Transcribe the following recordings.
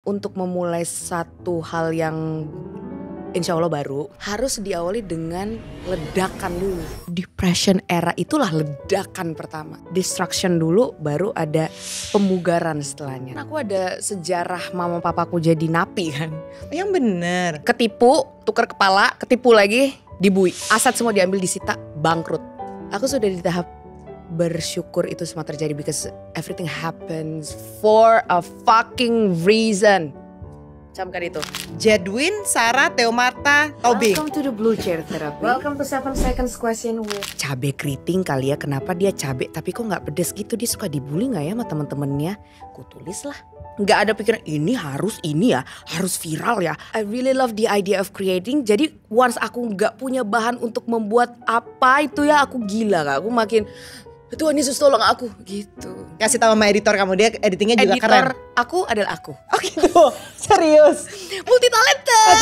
untuk memulai satu hal yang insya Allah baru harus diawali dengan ledakan dulu. Depression era itulah ledakan pertama. Destruction dulu baru ada pemugaran setelahnya. Aku ada sejarah mama papaku jadi napi kan. Yang bener. Ketipu, tukar kepala, ketipu lagi, dibui. Aset semua diambil, disita, bangkrut. Aku sudah di tahap bersyukur itu semua terjadi because everything happens for a fucking reason. Camkan itu. Jadwin, Sarah, Teomarta, Tobing. Welcome to the Blue Chair Therapy. Welcome to 7 seconds question with cabe keriting kali ya. Kenapa dia cabe tapi kok gak pedes gitu? Dia suka dibully gak ya sama temen-temennya? Ku tulis lah. Gak ada pikiran ini ya, harus viral ya. I really love the idea of creating. Jadi once aku gak punya bahan untuk membuat apa itu ya, aku gila Kak. Aku makin Tuhan Yesus tolong aku gitu. Kasih tahu sama editor kamu, dia editingnya juga editor keren. Aku adalah aku. Oh gitu, serius. Multi talented.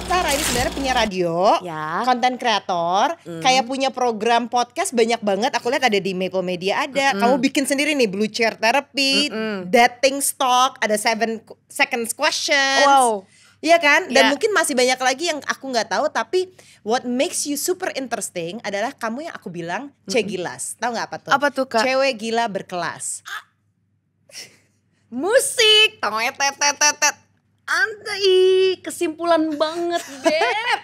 Sarah ini sebenarnya punya radio, Ya. konten kreator, kayak punya program podcast banyak banget. Aku lihat ada di Maple Media ada. Kamu bikin sendiri nih Blue Chair Therapy, Dating Stock, ada 7 seconds questions. Wow. Iya kan? Dan Ya. mungkin masih banyak lagi yang aku gak tahu. Tapi what makes you super interesting adalah kamu yang aku bilang cegilas. Tahu gak apa tuh? Apa tuh, Kak? Cewek gila berkelas. Musik. Tetet. Andai kesimpulan banget, Beb.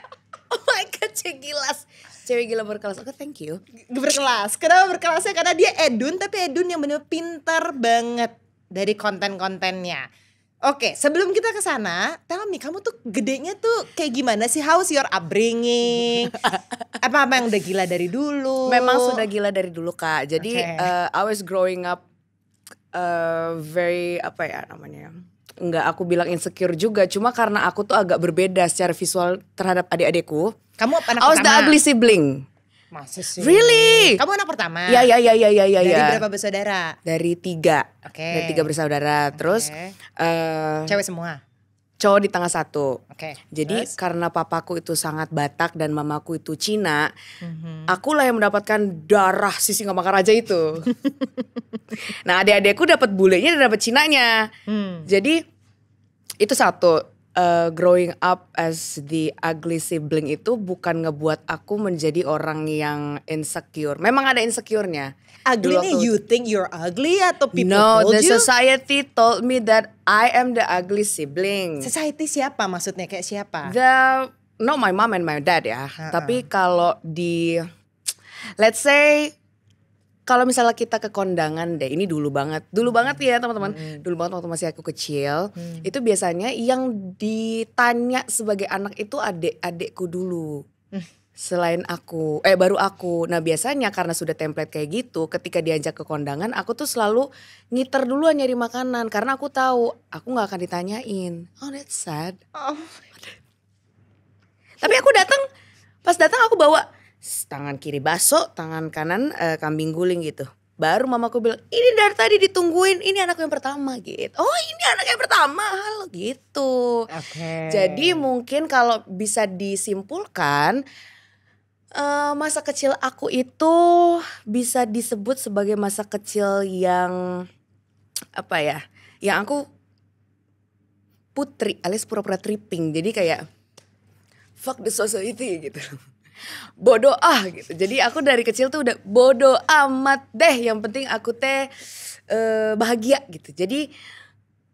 Oh my god, cegilas. Cewek gila berkelas. Oke, thank you. Berkelas. Kenapa berkelasnya? Karena dia edun, tapi edun yang bener pintar banget dari konten-kontennya. Oke, sebelum kita ke sana, tell me, kamu tuh gedenya tuh kayak gimana sih? How's your upbringing? Apa-apa yang udah gila dari dulu? Memang sudah gila dari dulu, Kak. Jadi Oke. I was growing up very apa ya namanya? Enggak aku bilang insecure juga, cuma karena aku tuh agak berbeda secara visual terhadap adik-adikku. Kamu anak I was the pertama? ugly sibling. Masa sih? Really? Kamu anak pertama? Ya. Dari berapa bersaudara? Dari 3. Oke. Dari 3 bersaudara. Terus Cewek semua? cowok di tengah 1. Oke. Jadi Terus? karena papaku itu sangat Batak dan mamaku itu Cina, akulah yang mendapatkan darah si Singamangaraja itu. Nah, adik-adikku dapat bulenya dan dapat Cinanya. Jadi itu satu. Growing up as the ugly sibling itu bukan ngebuat aku menjadi orang yang insecure. Memang ada insecure-nya. Ugly Dulu nih waktu- you think you're ugly atau people No, told the you? society told me that I am the ugly sibling. Society siapa maksudnya, kayak siapa? No, my mom and my dad ya. Tapi kalau let's say kalau misalnya kita ke kondangan deh, ini dulu banget ya teman-teman. Dulu banget waktu masih aku kecil, itu biasanya yang ditanya sebagai anak itu adik-adikku dulu. Selain aku, baru aku. Nah biasanya karena sudah template kayak gitu, ketika diajak ke kondangan, aku tuh selalu ngiter duluan nyari makanan. Karena aku tahu, aku gak akan ditanyain. Oh that's sad. Oh. Tapi aku pas datang aku bawa tangan kiri bakso, tangan kanan kambing guling gitu. Baru mamaku bilang, ini dari tadi ditungguin, ini anak yang pertama gitu. Oh ini anak yang pertama, halo gitu. Oke. Jadi mungkin kalau bisa disimpulkan, masa kecil aku itu bisa disebut sebagai masa kecil yang apa ya, yang aku putri alias pura-pura tripping. Jadi kayak fuck the society gitu. Bodoh gitu. Jadi aku dari kecil tuh udah bodoh amat deh. Yang penting aku bahagia gitu. Jadi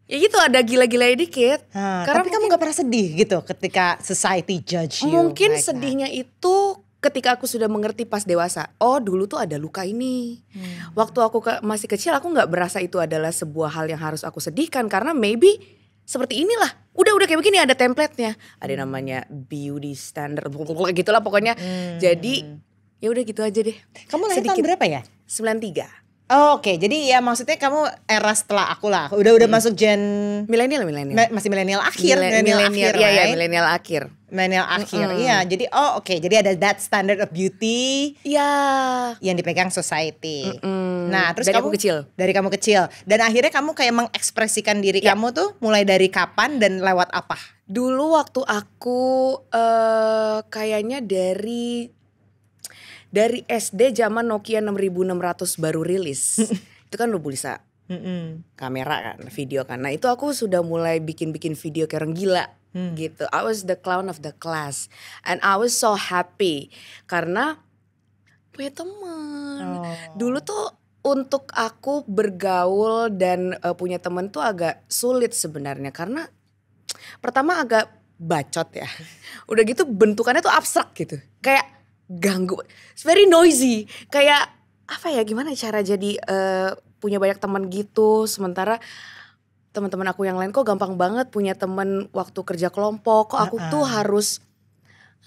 ya gitu ada gila-gilanya dikit. Karena tapi kamu gak pernah sedih gitu ketika society judge you? Mungkin like sedihnya itu ketika aku sudah mengerti pas dewasa. Oh dulu tuh ada luka ini. Waktu aku masih kecil aku gak berasa itu adalah sebuah hal yang harus aku sedihkan. Karena maybe seperti inilah. Udah kayak begini ada template-nya. Ada namanya beauty standard gitulah pokoknya. Jadi ya udah gitu aja deh. Kamu lahir tahun berapa ya? 93. Oh, oke. Jadi ya maksudnya kamu era setelah aku lah. Udah masuk gen Milenial. masih milenial akhir, Milenial akhir, iya right? milenial akhir. Milenial akhir. Iya, jadi oke. Jadi ada that standard of beauty Iya. yang dipegang society. Nah, terus Dari kamu aku kecil. Dari kamu kecil. Dan akhirnya kamu kayak mengekspresikan diri kamu tuh mulai dari kapan dan lewat apa? Dulu waktu aku kayaknya dari SD zaman Nokia 6600 baru rilis. Itu kan lu bisa kamera kan, video kan. Nah itu aku sudah mulai bikin video kayak orang gila gitu. I was the clown of the class. And I was so happy. Karena punya teman. Dulu tuh untuk aku bergaul dan punya teman tuh agak sulit sebenarnya. Karena pertama agak bacot ya. Udah gitu bentukannya tuh abstrak gitu. Kayak ganggu. It's very noisy. Kayak apa ya, gimana cara jadi punya banyak teman gitu. Sementara teman-teman aku yang lain kok gampang banget punya teman waktu kerja kelompok. Kok aku tuh harus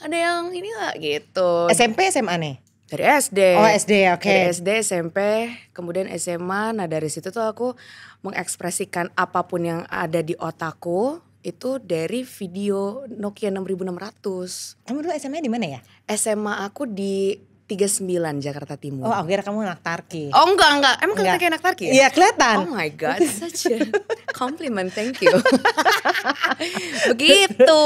ada yang ini gak gitu. SMP SMA nih? Dari SD. Oh SD, oke. Dari SD, SMP, kemudian SMA. Nah dari situ tuh aku mengekspresikan apapun yang ada di otakku itu dari video Nokia 6600. Kamu dulu SMA di mana ya? SMA aku di 39 Jakarta Timur. Oh aku kira kamu anak Tarki. Oh enggak. Emang kelihatan kayak anak Tarki ya? Iya kelihatan. Oh my god, such a compliment, thank you. Begitu.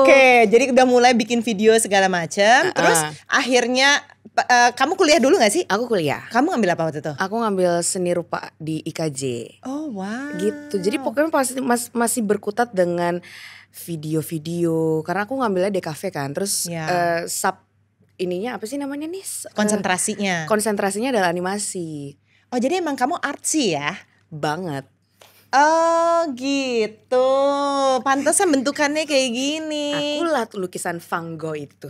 Oke, jadi udah mulai bikin video segala macam. Terus akhirnya kamu kuliah dulu gak sih? Aku kuliah. Kamu ngambil apa waktu itu? Aku ngambil seni rupa di IKJ. Oh wow. Gitu, jadi pokoknya pasti masih berkutat dengan video-video. Karena aku ngambilnya DKV kan, terus ininya apa sih namanya nih? Konsentrasinya adalah animasi. Oh jadi emang kamu artsy ya? Banget. Oh gitu. Pantesan bentukannya kayak gini. Akulah lukisan Van Gogh itu.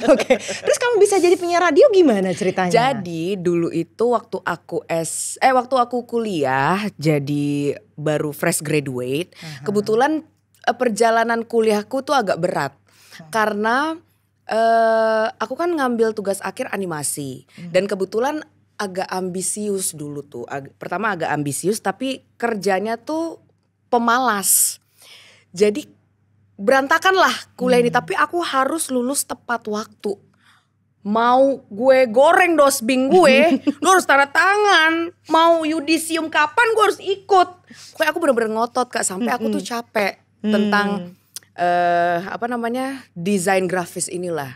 Oke. Terus kamu bisa jadi penyiar radio gimana ceritanya? Jadi dulu itu waktu aku kuliah, jadi baru fresh graduate. Kebetulan perjalanan kuliahku tuh agak berat. Karena aku kan ngambil tugas akhir animasi. Dan kebetulan agak ambisius dulu tuh. Pertama agak ambisius tapi kerjanya tuh pemalas. Jadi berantakan lah kuliah ini. Tapi aku harus lulus tepat waktu. Mau gue goreng dosbing gue, lu harus tanda tangan. Mau yudisium kapan gue harus ikut. Pokoknya aku bener-bener ngotot Kak. Sampai aku tuh capek tentang desain grafis inilah.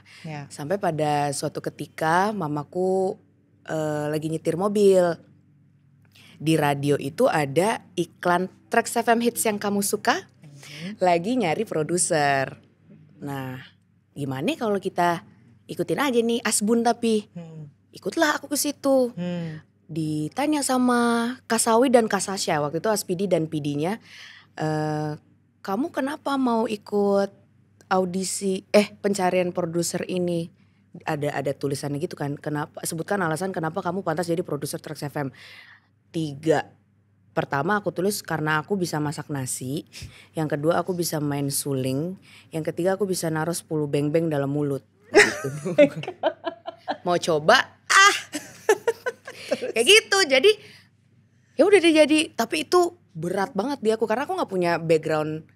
Sampai pada suatu ketika mamaku lagi nyetir mobil. Di radio itu ada iklan Trax FM Hits yang kamu suka. Lagi nyari produser. Nah gimana kalau kita ikutin aja nih Asbun tapi. Ikutlah aku ke situ. Ditanya sama Kasawi dan Kasasya. Waktu itu Aspidi dan Pidinya. Kamu kenapa mau ikut audisi pencarian produser ini? Ada tulisannya gitu kan. Kenapa? Sebutkan alasan kenapa kamu pantas jadi produser Trax FM. 3. Pertama aku tulis karena aku bisa masak nasi. Yang kedua aku bisa main suling. Yang ketiga aku bisa naruh 10 beng-beng dalam mulut. Gitu. Mau coba? Kayak gitu. Jadi ya udah deh jadi. Tapi itu berat banget di aku karena aku nggak punya background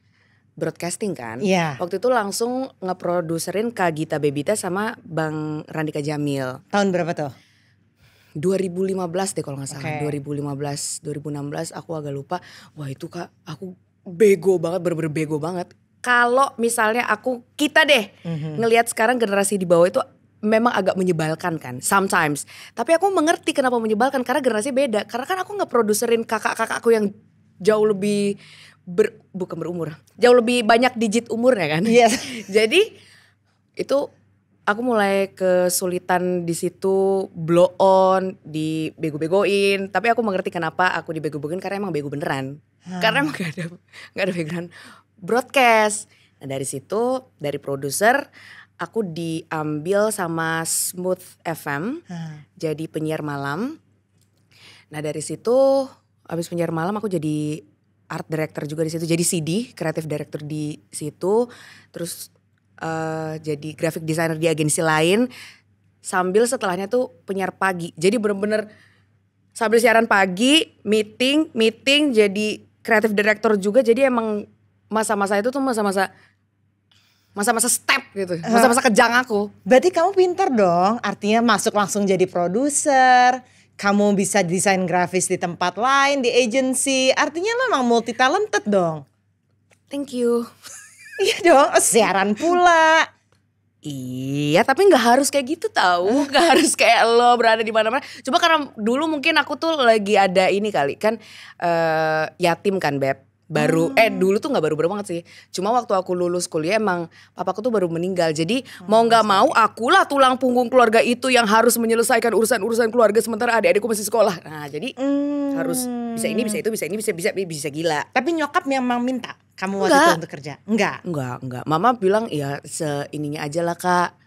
broadcasting kan. Waktu itu langsung ngeproduserin Kak Gita Bebita sama Bang Randika Jamil. Tahun berapa tuh? 2015 deh kalau gak salah. 2015, 2016 aku agak lupa. Wah itu Kak aku bego banget, bener-bener bego banget. Kalau misalnya kita deh ngelihat sekarang generasi di bawah itu memang agak menyebalkan kan sometimes. Tapi aku mengerti kenapa menyebalkan karena generasi beda. Karena kan aku ngeproduserin kakak-kakakku yang jauh lebih bukan berumur, jauh lebih banyak digit umurnya kan. Jadi itu aku mulai kesulitan di situ, blow on, dibego-begoin. Tapi aku mengerti kenapa aku dibego-begoin karena emang bego beneran. Karena emang gak ada background broadcast. Nah dari situ, dari produser aku diambil sama Smooth FM jadi penyiar malam. Nah dari situ abis penyiar malam aku jadi art director juga di situ, jadi CD, creative director di situ, terus jadi graphic designer di agensi lain, sambil setelahnya tuh penyiar pagi. Jadi bener-bener sambil siaran pagi, meeting, jadi creative director juga. Jadi emang masa-masa itu tuh masa-masa step gitu, masa-masa kejang aku. Berarti kamu pinter dong, artinya masuk langsung jadi produser. Kamu bisa desain grafis di tempat lain, di agency. Artinya lo memang multi talented dong. Thank you. Iya dong, siaran pula. Iya, tapi nggak harus kayak gitu tahu, nggak harus kayak lo berada di mana-mana. Coba karena dulu mungkin aku tuh lagi ada ini kali kan yatim kan Beb. Dulu tuh nggak baru-baru banget sih. Cuma waktu aku lulus kuliah emang papaku tuh baru meninggal. Jadi mau nggak mau akulah tulang punggung keluarga itu yang harus menyelesaikan urusan-urusan keluarga sementara adik-adikku masih sekolah. Nah, jadi harus bisa ini, bisa itu, bisa ini, bisa gila. Tapi nyokap memang minta kamu waktu itu untuk kerja? Enggak. Mama bilang ya seininya aja lah Kak.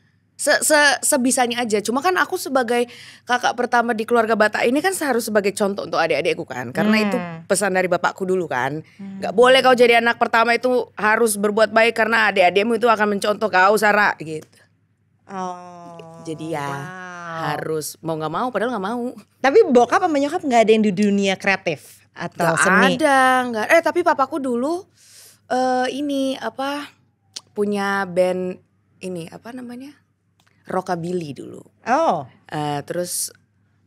Sebisanya aja. Cuma kan aku sebagai kakak pertama di keluarga Batak ini kan harus sebagai contoh untuk adik-adikku kan. Karena itu pesan dari bapakku dulu kan. Gak boleh kau jadi anak pertama itu harus berbuat baik karena adik-adikmu itu akan mencontoh kau Sarah gitu. Jadi ya harus mau gak mau padahal gak mau. Tapi bokap sama nyokap gak ada yang di dunia kreatif atau seni? Gak ada. Tapi papaku dulu punya band ini apa namanya? Rockabilly dulu. Terus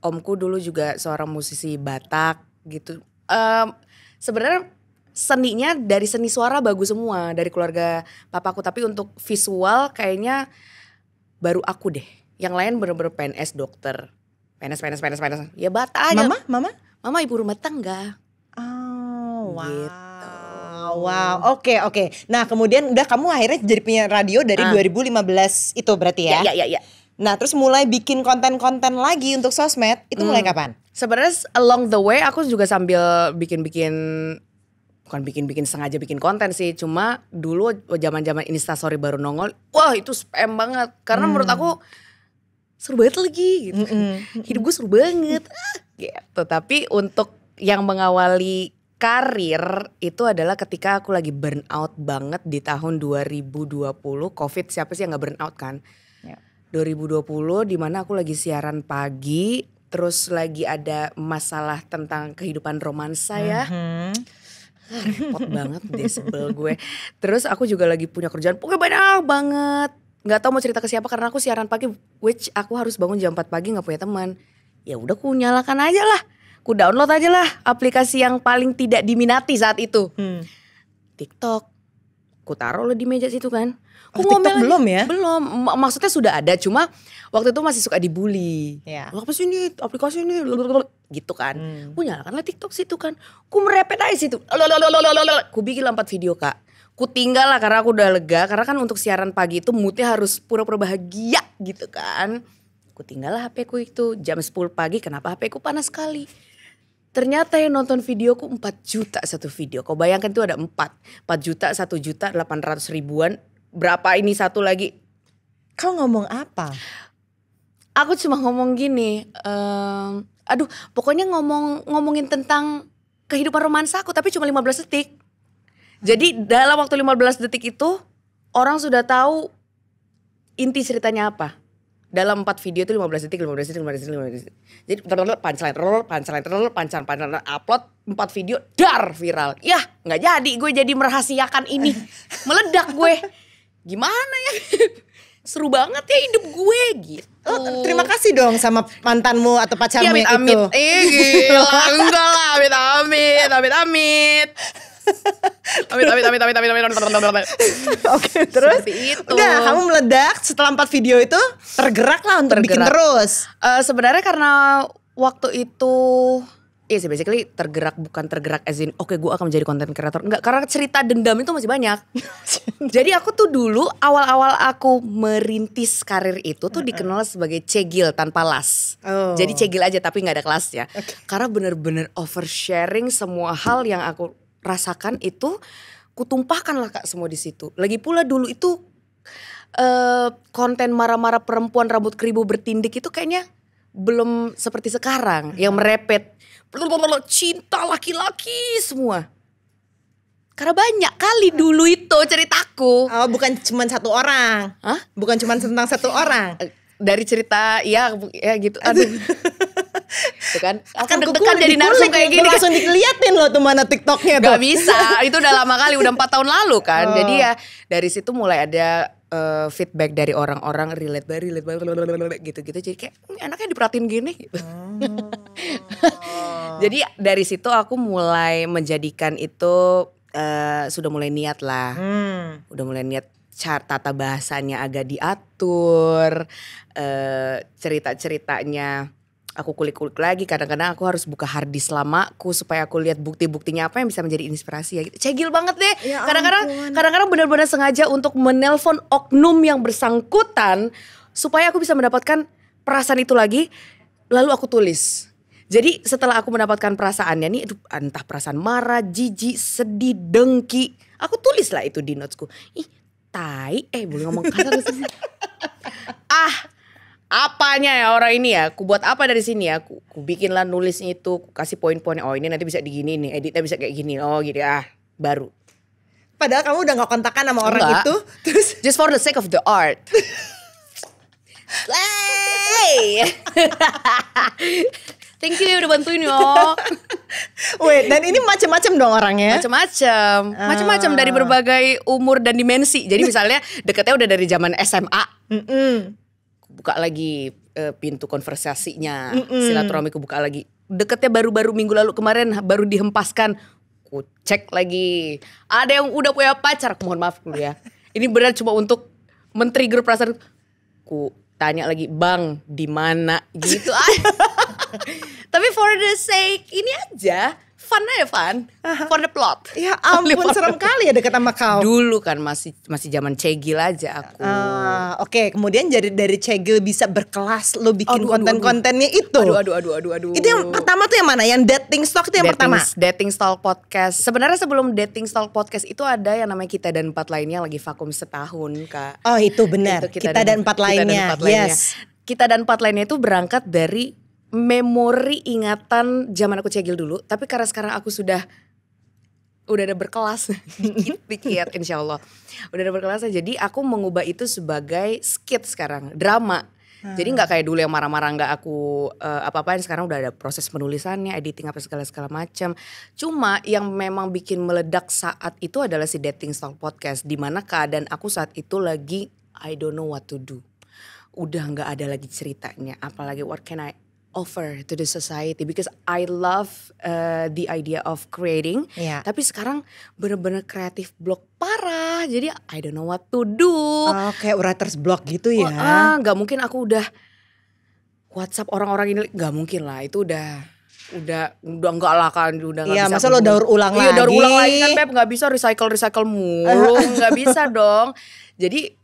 omku dulu juga seorang musisi Batak gitu. Sebenarnya seninya dari seni suara bagus semua dari keluarga papaku. Tapi untuk visual kayaknya baru aku deh. Yang lain bener-bener PNS, dokter. PNS. Ya Batak aja. Mama ibu rumah tangga. Wow. Gitu. Wow, oke. Nah kemudian udah kamu akhirnya jadi punya radio dari 2015 itu berarti ya? Ya. Nah terus mulai bikin konten-konten lagi untuk sosmed, itu mulai kapan? Sebenarnya along the way aku juga sambil bukan bikin sengaja bikin konten sih. Cuma dulu zaman Instastory baru nongol, wah itu spam banget. Karena menurut aku seru banget lagi gitu. Hidup gue seru banget gitu. Tapi untuk yang mengawali karir itu adalah ketika aku lagi burn out banget di tahun 2020. Covid siapa sih yang gak burn out kan? 2020 dimana aku lagi siaran pagi. Terus lagi ada masalah tentang kehidupan romansa ya. Repot banget deh, sebel gue. Terus aku juga lagi punya kerjaan pokoknya banyak banget. Gak tahu mau cerita ke siapa karena aku siaran pagi. Which aku harus bangun jam 4 pagi gak punya teman. Ya udah aku nyalakan aja lah. Ku download aja lah aplikasi yang paling tidak diminati saat itu. TikTok. Ku taruh lah di meja situ kan. TikTok belum ya? Belum. Maksudnya sudah ada, cuma waktu itu masih suka dibully. Apa sih ini aplikasi ini gitu kan. Ku nyalakan lah TikTok situ kan. Ku merepet aja situ. Ku bikin 4 video Kak. Ku tinggal lah karena aku udah lega. Karena kan untuk siaran pagi itu moodnya harus pura-pura bahagia gitu kan. Ku tinggal lah HP ku itu jam 10 pagi. Kenapa HP ku panas sekali? Ternyata yang nonton videoku 4 juta satu video. Kau bayangkan itu ada 4 juta, 1 juta, 800 ribuan. Berapa ini satu lagi? Kau ngomong apa? Aku cuma ngomong gini. Pokoknya ngomongin tentang kehidupan romansa aku. Tapi cuma 15 detik. Jadi dalam waktu 15 detik itu orang sudah tahu inti ceritanya apa. Dalam 4 video itu 15 detik. Jadi punchline, upload 4 video, dar viral. Yah gak jadi gue jadi merahasiakan ini. Meledak gue. Gimana ya? Seru banget ya hidup gue gitu. Terima kasih dong sama mantanmu atau pacarmu yang amit. itu. Gila, enggak lah, amit. Oke, terus itu. Udah kamu meledak setelah 4 video itu tergerak lah untuk bikin terus. Sebenarnya karena waktu itu sih basically bukan tergerak as in oke, gue akan menjadi content creator. Enggak, karena cerita dendam itu masih banyak. Jadi aku tuh dulu awal-awal aku merintis karir itu tuh dikenal sebagai cegil tanpa las. Jadi cegil aja tapi gak ada kelasnya. Karena bener-bener oversharing semua hal yang aku rasakan itu kutumpahkan lah Kak semua di situ. Lagi pula dulu itu konten marah-marah perempuan rambut keribu bertindik itu kayaknya belum seperti sekarang yang merepet cinta laki-laki semua. Karena banyak kali dulu itu ceritaku. Bukan cuma satu orang. Hah? Bukan cuma tentang satu orang. Dari cerita ya gitu. Aduh. Itu kan Akan deg-degan jadi narsum kayak gini. Langsung diliatin loh tuh mana TikToknya tuh. Gak bisa, itu udah lama kali, udah 4 tahun lalu kan. Jadi ya dari situ mulai ada feedback dari orang-orang relate gitu-gitu. Jadi kayak anaknya diperhatiin gini gitu. Jadi dari situ aku mulai menjadikan itu sudah mulai niat lah. Udah mulai niat tata bahasanya agak diatur, cerita-ceritanya aku kulik-kulik lagi. Kadang-kadang aku harus buka harddisk lamaku supaya aku lihat bukti-buktinya apa yang bisa menjadi inspirasi ya gitu. Cegil banget deh. Ya Kadang-kadang benar-benar sengaja untuk menelpon oknum yang bersangkutan supaya aku bisa mendapatkan perasaan itu lagi, lalu aku tulis. Jadi setelah aku mendapatkan perasaannya nih, entah perasaan marah, jijik, sedih, dengki, aku tulis lah itu di notesku. Ih, tai, boleh ngomong kasar sih. Apanya ya orang ini ya, aku buat apa dari sini ya, aku bikin lah nulisnya itu, aku kasih poin-poinnya, oh ini nanti bisa digini nih, editnya bisa kayak gini, oh gitu baru. Padahal kamu udah gak kontakan sama orang Enggak. itu, terus Just for the sake of the art. Hey. Thank you udah bantuin yo. wait, dan ini macam-macam dong orangnya. Macam-macam dari berbagai umur dan dimensi. Jadi misalnya deketnya udah dari zaman SMA. Buka lagi pintu konversasinya, silaturahmi ku buka lagi. Deketnya baru-baru minggu lalu kemarin baru dihempaskan, ku cek lagi. Ada yang udah punya pacar, aku mohon maaf dulu ya. Ini benar cuma untuk men-trigger perasaan. Ku tanya lagi, bang di mana gitu. Tapi for the sake ini aja, fun aja for the plot. Ya ampun, serem kali ya deket sama kau. Dulu kan masih zaman cegil aja aku. Oke, kemudian dari cegil bisa berkelas, lo bikin konten-kontennya itu. Aduh. Itu yang pertama tuh yang mana? Yang dating stock tuh yang pertama? Dating Stall Podcast. Sebenarnya sebelum Dating Stall Podcast itu ada yang namanya Kita dan Empat Lainnya lagi vakum setahun, Kak. Oh itu benar, Itu kita dan empat lainnya. Yes. Kita dan Empat Lainnya itu berangkat dari memori ingatan zaman aku cegil dulu. Tapi karena sekarang aku udah ada berkelas dikit insya Allah. Udah ada berkelas, jadi aku mengubah itu sebagai skit sekarang, drama. Jadi gak kayak dulu yang marah-marah gak aku apa-apain. Sekarang udah ada proses penulisannya, editing apa segala macam. Cuma yang memang bikin meledak saat itu adalah si Dating Stall Podcast, dimana keadaan aku saat itu lagi I don't know what to do. Udah gak ada lagi ceritanya, apalagi what can I offer to the society, because I love the idea of creating. Tapi sekarang bener-bener kreatif block parah, jadi I don't know what to do. Kayak writer's block gitu ya. Gak mungkin aku udah WhatsApp orang-orang ini, gak mungkin lah, itu udah enggak lah kan, udah gak bisa. Iya, masa lo daur ulang lagi. Iya, daur ulang lagi kan Pep, gak bisa recycle mulu, gak bisa dong. Jadi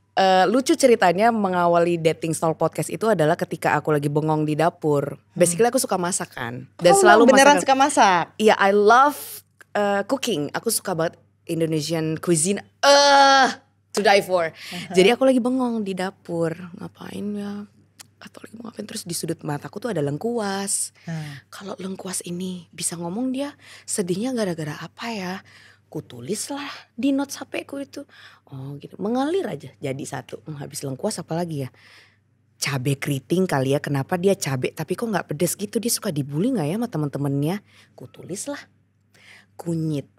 lucu ceritanya mengawali Dating Stall Podcast itu adalah ketika aku lagi bengong di dapur. Basically aku suka masak kan. Dan selalu beneran suka masak? Iya, I love cooking. Aku suka banget Indonesian cuisine. To die for. Jadi aku lagi bengong di dapur. Ngapain ya? Atau lagi mau ngapain, terus di sudut mataku tuh ada lengkuas. Kalau lengkuas ini bisa ngomong, dia sedihnya gara-gara apa ya? Kutulis lah di notes HP ku itu. Oh gitu, mengalir aja jadi satu. Habis lengkuas apa lagi ya? Cabe keriting kali ya, kenapa dia cabe tapi kok gak pedes gitu. Dia suka dibully gak ya sama temen-temennya. Kutulis lah. Kunyit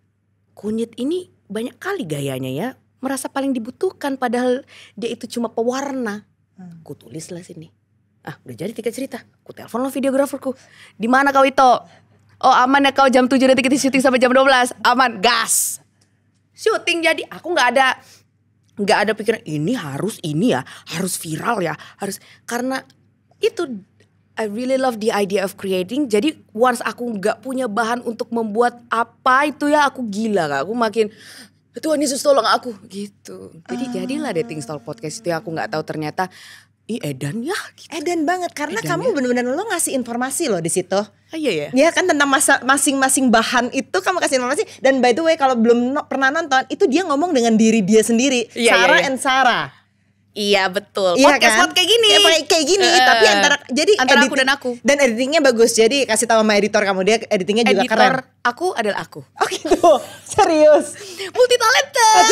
ini banyak kali gayanya ya, merasa paling dibutuhkan padahal dia itu cuma pewarna. Kutulis lah sini. Udah jadi 3 cerita. Ku telepon lah videograferku. Di mana kau itu? Oh aman ya kau, jam 7 nanti kita syuting sampai jam 12. Aman, gas. Syuting jadi. Aku gak ada pikiran ini harus viral ya. Karena itu I really love the idea of creating. Jadi once aku gak punya bahan untuk membuat apa itu ya, aku gila Kak. Aku makin, Tuhan Yesus tolong aku gitu. Jadi jadilah Dating Stall Podcast itu yang aku gak tahu ternyata edan ya gitu. Edan banget karena kamu benar-benar lo ngasih informasi loh di situ. Iya ya. Ya kan tentang masing-masing bahan itu kamu kasih informasi. Dan by the way kalau belum pernah nonton, itu dia ngomong dengan diri dia sendiri. Sarah and Sarah. Iya betul. Iya Podcast kayak gini. Ya kayak gini. Tapi antara aku dan aku. Dan editingnya bagus. Jadi kasih tahu sama editor kamu, dia editingnya juga keren. Editor aku adalah aku. Oh gitu. Serius. Multi talented.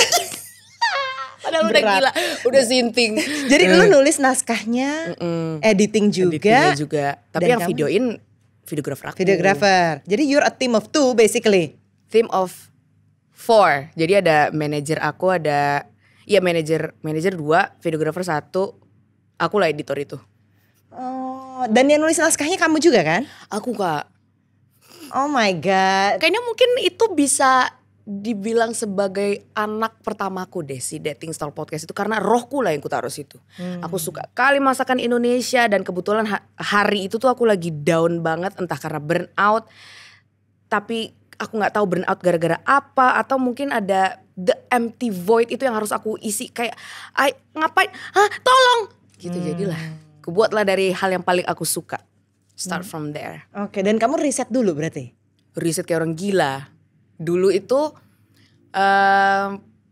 Padahal udah gila, udah sinting. Jadi lu nulis naskahnya, editing juga. Tapi yang videoin videografer aku. Jadi you're a team of 2 basically. Team of 4. Jadi ada manajer aku, ada manajer 2, videografer 1. Aku lah editor itu. Oh, dan yang nulis naskahnya kamu juga kan? Aku Kak. Oh my god. Kayaknya mungkin itu bisa dibilang sebagai anak pertamaku deh si Dating Style Podcast itu, karena rohku lah yang ku taruh situ. Aku suka kali masakan Indonesia, dan kebetulan hari itu tuh aku lagi down banget, entah karena burnout, tapi aku nggak tahu burnout gara-gara apa, atau mungkin ada the empty void itu yang harus aku isi, kayak ngapain, tolong gitu. Jadilah kubuatlah dari hal yang paling aku suka. Start from there. Oke, dan kamu riset dulu berarti? Riset kayak orang gila. Dulu itu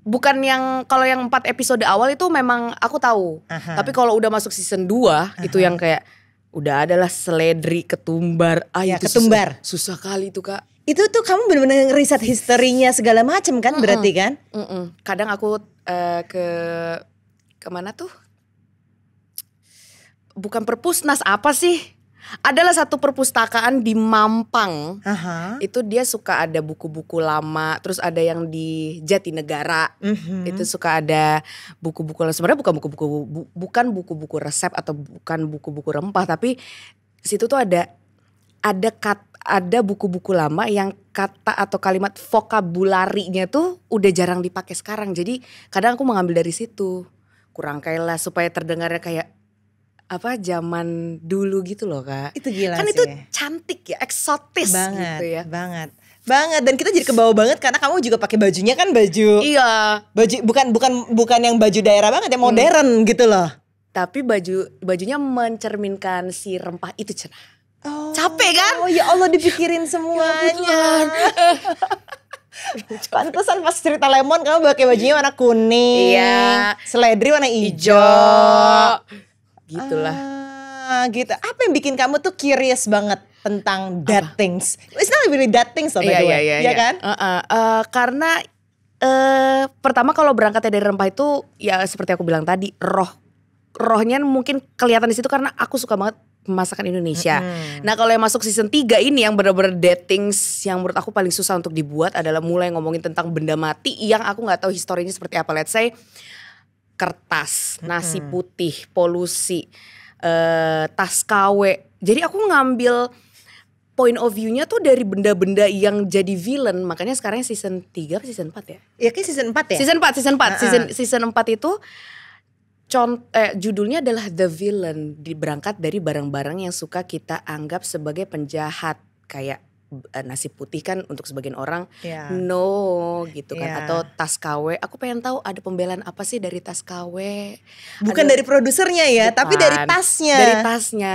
bukan yang, kalau yang 4 episode awal itu memang aku tahu. Tapi kalau udah masuk season 2 itu yang kayak udah adalah seledri, ketumbar. Ya, itu ketumbar. Susah kali itu Kak. Itu tuh kamu benar-benar riset historinya segala macam kan berarti kan? Kadang aku kemana tuh? Bukan perpusnas, apa sih? Adalah satu perpustakaan di Mampang. Itu dia suka ada buku-buku lama. Terus ada yang di Jatinegara. Itu suka ada buku-buku, sebenarnya bukan buku-buku resep atau bukan buku-buku rempah, tapi situ tuh ada buku-buku lama yang kata atau kalimat vokabularinya tuh udah jarang dipakai sekarang. Jadi kadang aku mengambil dari situ, kurangkailah supaya terdengarnya kayak apa zaman dulu gitu loh Kak. Itu gila kan sih. Itu cantik ya, eksotis banget, gitu ya. Banget. Dan kita jadi kebawa banget karena kamu juga pakai bajunya kan baju. Iya. Baju bukan yang baju daerah banget, yang modern gitu loh. Tapi bajunya mencerminkan si rempah itu cerah. Oh, capek kan? Oh ya Allah, dipikirin semuanya. Pantesan pas cerita lemon kamu pakai bajunya warna kuning. Iya. Seledri warna hijau. Gitulah. Gitu. Apa yang bikin kamu tuh curious banget tentang that things? It's not really that things loh, Iya kan? Karena pertama kalau berangkatnya dari rempah itu ya seperti aku bilang tadi, rohnya mungkin kelihatan di situ karena aku suka banget masakan Indonesia. Nah kalau yang masuk season 3 ini yang benar-benar datings yang menurut aku paling susah untuk dibuat adalah mulai ngomongin tentang benda mati yang aku nggak tahu historinya seperti apa. Let's say kertas, nasi putih, polusi, tas KW. Jadi aku ngambil point of view-nya tuh dari benda-benda yang jadi villain. Makanya sekarang season 3 atau season 4 ya? Iya kayak season 4 ya? Season 4 itu judulnya adalah The Villain, berangkat dari barang-barang yang suka kita anggap sebagai penjahat, kayak nasi putih kan untuk sebagian orang no gitu kan, atau tas KW. Aku pengen tahu ada pembelaan apa sih dari tas KW? Bukan dari produsernya ya, bukan, tapi dari tasnya. Dari tasnya.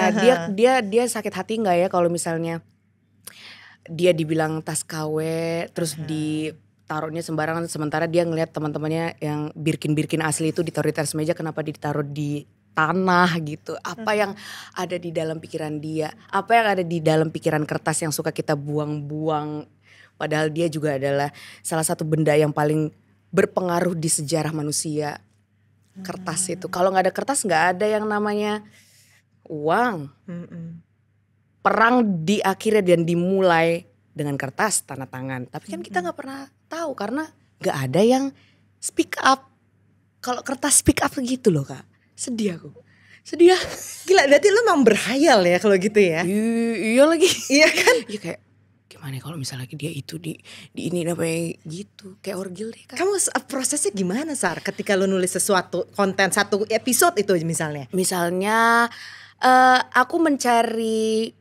Dia sakit hati nggak ya kalau misalnya dia dibilang tas KW terus ditaruhnya sembarangan, sementara dia ngelihat teman-temannya yang Birkin asli itu ditaruh di atas meja, kenapa ditaruh di tanah gitu. Apa yang ada di dalam pikiran dia, apa yang ada di dalam pikiran kertas yang suka kita buang-buang, padahal dia juga adalah salah satu benda yang paling berpengaruh di sejarah manusia. Kertas itu, kalau nggak ada kertas nggak ada yang namanya uang. Perang diakhiri dan dimulai dengan kertas, tanda tangan. Tapi kan kita nggak pernah tahu karena nggak ada yang speak up. Kalau kertas speak up gitu loh Kak. Sedih aku. Gila, berarti lu memang berhayal ya kalau gitu ya? Iya lagi. Iya kan? Iya kayak gimana kalau misalnya dia itu di ini namanya gitu. Kayak orgil deh Kak. Kamu prosesnya gimana Sar ketika lu nulis sesuatu konten satu episode itu misalnya? Misalnya aku mencari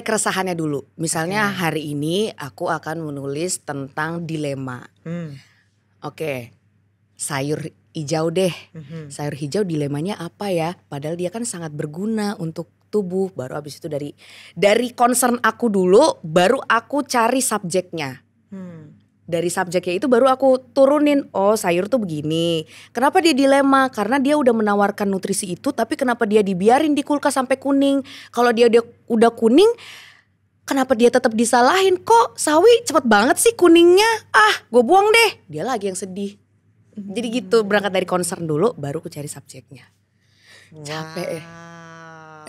keresahannya dulu. Misalnya hari ini aku akan menulis tentang dilema. Oke. Sayur hijau deh. Sayur hijau dilemanya apa ya? Padahal dia kan sangat berguna untuk tubuh. Baru abis itu dari concern aku dulu, baru aku cari subjeknya. Dari subjeknya itu baru aku turunin, oh sayur tuh begini. Kenapa dia dilema? Karena dia udah menawarkan nutrisi itu, tapi kenapa dia dibiarin di kulkas sampai kuning? Kalau dia udah kuning, kenapa dia tetap disalahin? Kok sawi cepet banget sih kuningnya? Gue buang deh. Dia lagi yang sedih. Jadi gitu, berangkat dari concern dulu baru aku cari subjeknya. Capek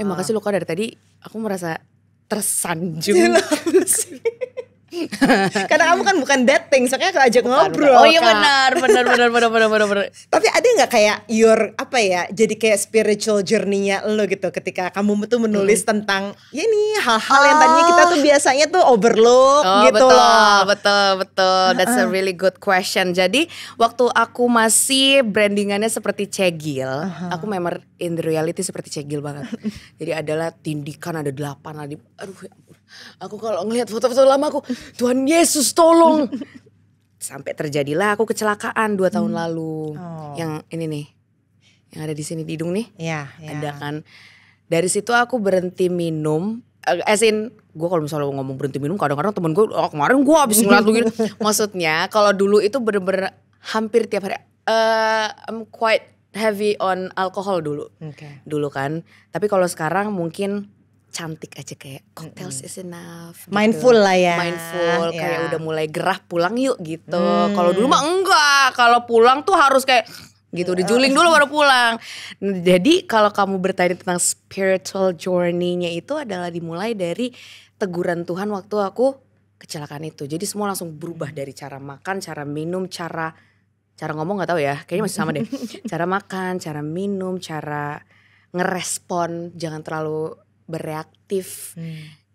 makasih lo Kak, dari tadi aku merasa tersanjung. Karena kamu kan bukan dating, soalnya aku ajak ngobrol. Oh iya Kak. benar. Tapi ada nggak kayak jadi kayak spiritual journey-nya lo gitu ketika kamu tuh menulis tentang ya ini hal-hal yang tadinya kita tuh biasanya tuh overlook gitu loh. Betul. That's a really good question. Jadi waktu aku masih brandingannya seperti Cegil, aku memang in the reality seperti Cegil banget. Jadi adalah tindikan ada 8 aduh ya ampun. Aku kalau ngelihat foto-foto lama aku, Tuhan Yesus tolong. Sampai terjadilah aku kecelakaan 2 tahun lalu. Yang ini nih, yang ada di sini di hidung nih. Iya. Ada kan. Dari situ aku berhenti minum. As in, gue kalau misalnya ngomong berhenti minum, kadang-kadang temen gue, kemarin gue abis ngeliat lu gitu. Maksudnya kalau dulu itu bener-bener hampir tiap hari. I'm quite heavy on alkohol dulu. Dulu kan. Tapi kalau sekarang mungkin cantik aja kayak cocktails is enough gitu. Mindful lah ya. Mindful kayak udah mulai gerah pulang yuk gitu. Kalau dulu mah enggak, kalau pulang tuh harus kayak gitu dijuling dulu baru pulang. Jadi kalau kamu bertanya tentang spiritual journey-nya itu adalah dimulai dari teguran Tuhan waktu aku kecelakaan itu. Jadi semua langsung berubah dari cara makan, cara minum, cara ngomong nggak tahu ya, kayaknya masih sama deh. Cara makan, cara minum, cara ngerespon, jangan terlalu bereaktif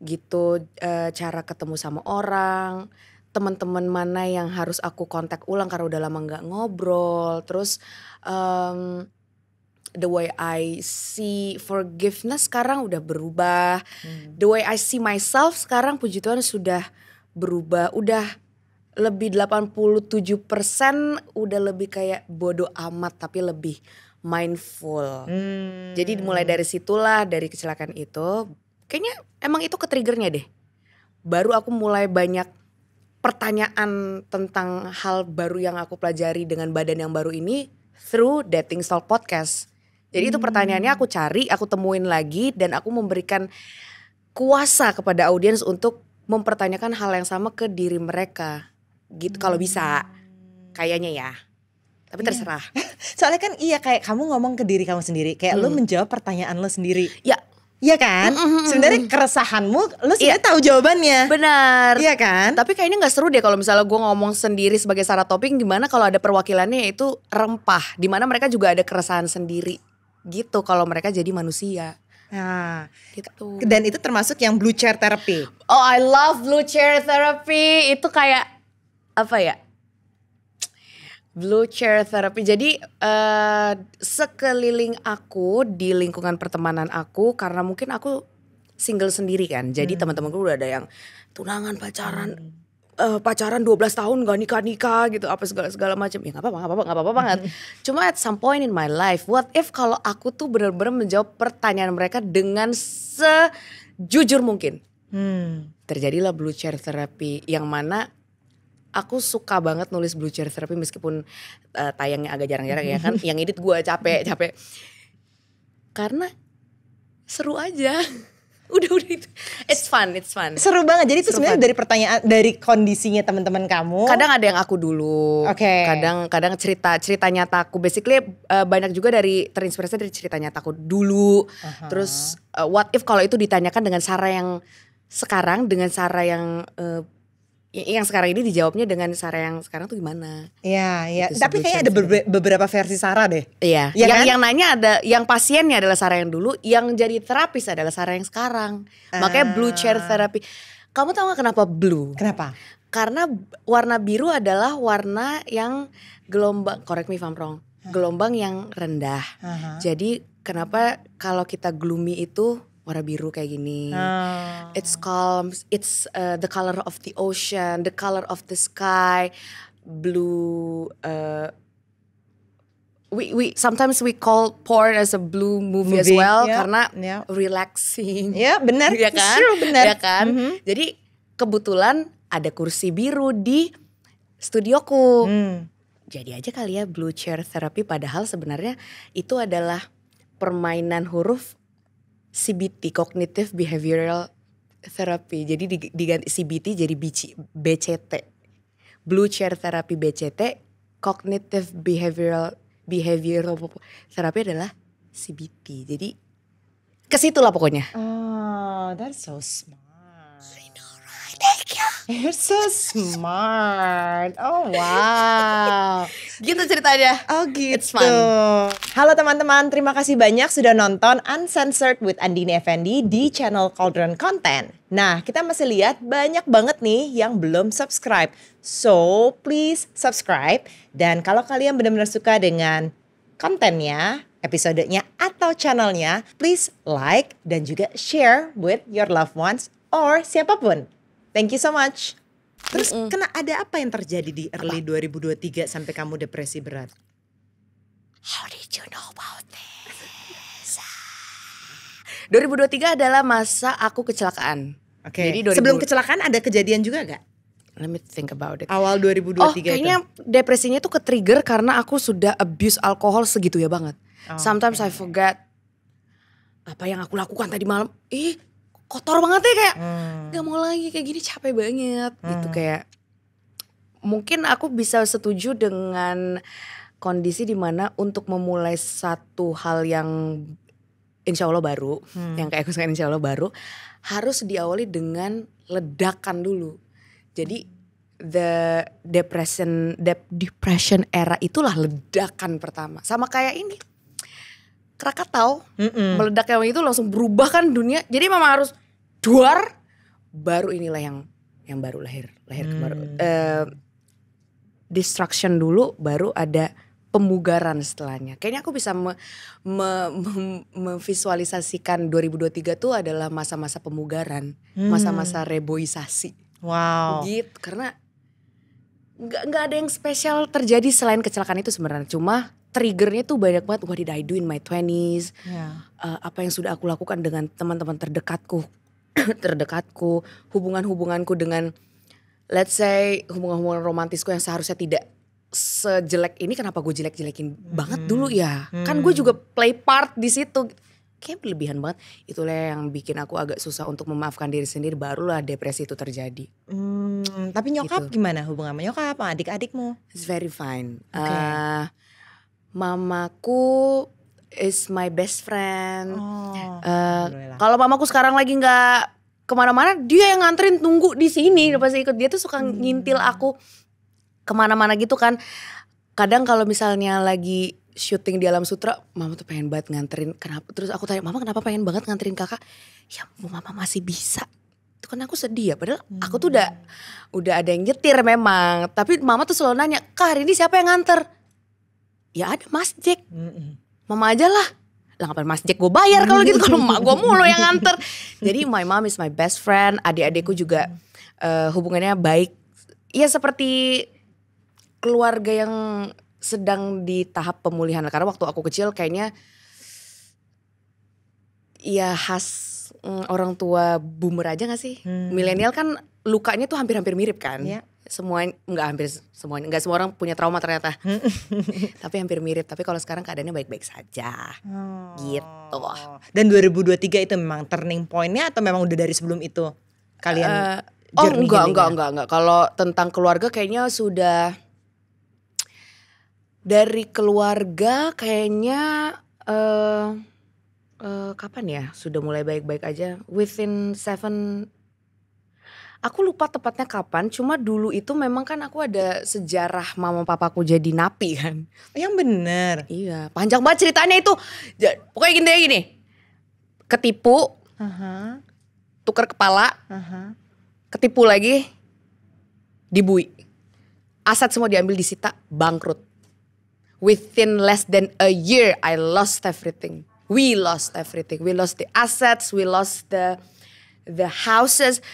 gitu, cara ketemu sama orang, teman-teman mana yang harus aku kontak ulang karena udah lama nggak ngobrol, terus the way I see forgiveness sekarang udah berubah, the way I see myself sekarang puji Tuhan sudah berubah, udah lebih 87% udah lebih kayak bodo amat tapi lebih mindful. Jadi mulai dari situlah, dari kecelakaan itu, kayaknya emang itu ke-triggernya deh. Baru aku mulai banyak pertanyaan tentang hal baru yang aku pelajari dengan badan yang baru ini through Dating Style Podcast. Jadi itu pertanyaannya aku cari, aku temuin lagi dan aku memberikan kuasa kepada audiens untuk mempertanyakan hal yang sama ke diri mereka. Gitu kalau bisa, kayaknya ya. Tapi terserah. Soalnya kan kayak kamu ngomong ke diri kamu sendiri, kayak lu menjawab pertanyaan lu sendiri. Ya. Iya kan? Sebenarnya keresahanmu lu sebenarnya tahu jawabannya. Benar. Iya kan? Tapi kayaknya gak seru deh kalau misalnya gue ngomong sendiri sebagai Sarah Topping, gimana kalau ada perwakilannya yaitu rempah, dimana mereka juga ada keresahan sendiri. Gitu kalau mereka jadi manusia. Nah, gitu. Dan itu termasuk yang blue chair therapy. Oh, I love blue chair therapy. Itu kayak apa ya? Blue chair therapy. Jadi sekeliling aku di lingkungan pertemanan aku, karena mungkin aku single sendiri kan. Jadi teman-temanku udah ada yang tunangan, pacaran 12 tahun gak nikah gitu, apa segala macam. Ya nggak apa-apa banget. Cuma at some point in my life, what if kalau aku tuh benar-benar menjawab pertanyaan mereka dengan sejujur mungkin. Terjadilah blue chair therapy yang mana aku suka banget nulis blue chair therapy meskipun tayangnya agak jarang-jarang ya kan. Yang edit gue capek. Karena seru aja. Udah itu. It's fun. Seru banget. Jadi itu sebenarnya dari pertanyaan, dari kondisinya teman-teman kamu. Kadang ada yang aku dulu. Kadang cerita nyataku. Basically banyak juga terinspirasi dari cerita nyataku dulu. Terus what if kalau itu ditanyakan dengan Sarah yang sekarang, dengan Sarah yang sekarang ini dijawabnya dengan Sarah yang sekarang tuh gimana? Iya. Tapi kayaknya ada beberapa versi Sarah deh. Iya. Yang nanya ada, yang pasiennya adalah Sarah yang dulu, yang jadi terapis adalah Sarah yang sekarang. Makanya blue chair therapy. Kamu tahu gak kenapa blue? Kenapa? Karena warna biru adalah warna yang gelombang, correct me if I'm wrong, gelombang yang rendah. Jadi kenapa kalau kita gloomy itu warna biru kayak gini. It's calm, it's the color of the ocean, the color of the sky, blue. We sometimes we call porn as a blue movie as well, karena relaxing. Ya benar, ya kan? Sure, benar. Ya kan? Jadi kebetulan ada kursi biru di studioku. Jadi aja kali ya blue chair therapy, padahal sebenarnya itu adalah permainan huruf CBT, Cognitive Behavioral Therapy. Jadi diganti CBT jadi BCT. Blue Chair Therapy BCT, Cognitive Behavioral Therapy adalah CBT. Jadi kesitulah pokoknya. Oh, that's so smart. I know, right? Thank you. You're so smart. Oh wow. Gitu ceritanya. Oh gitu. It's fun. Halo teman-teman, terima kasih banyak sudah nonton Uncensored with Andini Effendi di channel Cauldron Content. Nah, kita masih lihat banyak banget nih yang belum subscribe. So, please subscribe. Dan kalau kalian benar-benar suka dengan kontennya, episodenya, atau channelnya, please like dan juga share with your loved ones or siapapun. Thank you so much. Terus ada apa yang terjadi di early 2023 sampai kamu depresi berat? How did you know about this? 2023 adalah masa aku kecelakaan. Oke. Jadi Sebelum kecelakaan ada kejadian juga gak? Let me think about it. Awal 2023 kayaknya depresinya tuh ke-trigger karena aku sudah abuse alkohol segitu ya banget. Sometimes I forget apa yang aku lakukan tadi malam. Kotor banget ya kayak gak mau lagi kayak gini, capek banget gitu. Kayak mungkin aku bisa setuju dengan kondisi dimana untuk memulai satu hal yang insya Allah baru, yang kayak aku sekarang insya Allah baru, harus diawali dengan ledakan dulu. Jadi the depression era itulah ledakan pertama. Sama kayak ini Krakatau, meledak yang itu langsung berubah kan dunia. Jadi memang harus duar, baru inilah yang baru lahir baru. Destruction dulu, baru ada pemugaran setelahnya. Kayaknya aku bisa memvisualisasikan 2023 tuh adalah masa-masa pemugaran, masa-masa reboisasi. Wow. Gitu, karena nggak ada yang spesial terjadi selain kecelakaan itu sebenarnya. Cuma triggernya tuh banyak banget. What did I do in my 20s? Apa yang sudah aku lakukan dengan teman-teman terdekatku, hubunganku dengan, let's say, hubungan romantisku yang seharusnya tidak sejelek ini. Kenapa gue jelek-jelekin banget dulu ya? Kan gue juga play part di situ. Kayak berlebihan banget. Itulah yang bikin aku agak susah untuk memaafkan diri sendiri. Barulah depresi itu terjadi. Tapi nyokap gitu. Gimana hubungan sama nyokap, adik-adikmu? It's very fine. Mamaku is my best friend. Kalau mamaku sekarang lagi nggak kemana-mana, dia yang nganterin, tunggu di sini. Pasti ikut. Dia tuh suka ngintil aku kemana-mana gitu kan. Kadang kalau misalnya lagi syuting di Alam Sutra, mama tuh pengen banget nganterin. Kenapa? Terus aku tanya, mama kenapa pengen banget nganterin kakak? Ya mama masih bisa. Itu kan aku sedih ya. Padahal aku tuh udah ada yang nyetir memang. Tapi mama tuh selalu nanya, Kak hari ini siapa yang nganter? Ya ada Mas Jack. Mama aja lah. Lah ngapain Mas Jack gue bayar kalau gitu. Kalau emak gue mulu yang nganter. Jadi my mom is my best friend. Adik-adikku juga hubungannya baik. Ya seperti keluarga yang sedang di tahap pemulihan. Karena waktu aku kecil kayaknya ya khas orang tua boomer aja gak sih? Milenial kan lukanya tuh hampir-hampir mirip kan? Semua nggak semua orang punya trauma ternyata. Tapi hampir mirip. Tapi kalau sekarang keadaannya baik-baik saja. Gitu. Dan 2023 itu memang turning point-nya atau memang udah dari sebelum itu kalian enggak. Kalau tentang keluarga kayaknya sudah dari keluarga kayaknya kapan ya sudah mulai baik-baik aja. Within 7, aku lupa tepatnya kapan. Cuma dulu itu memang kan aku ada sejarah mama papaku jadi napi kan. Yang bener. Iya, panjang banget ceritanya itu. Pokoknya gini. Ketipu, tukar kepala, ketipu lagi, dibui. Aset semua diambil, disita, bangkrut. Within less than a year, I lost everything. We lost everything. We lost the assets, we lost the houses.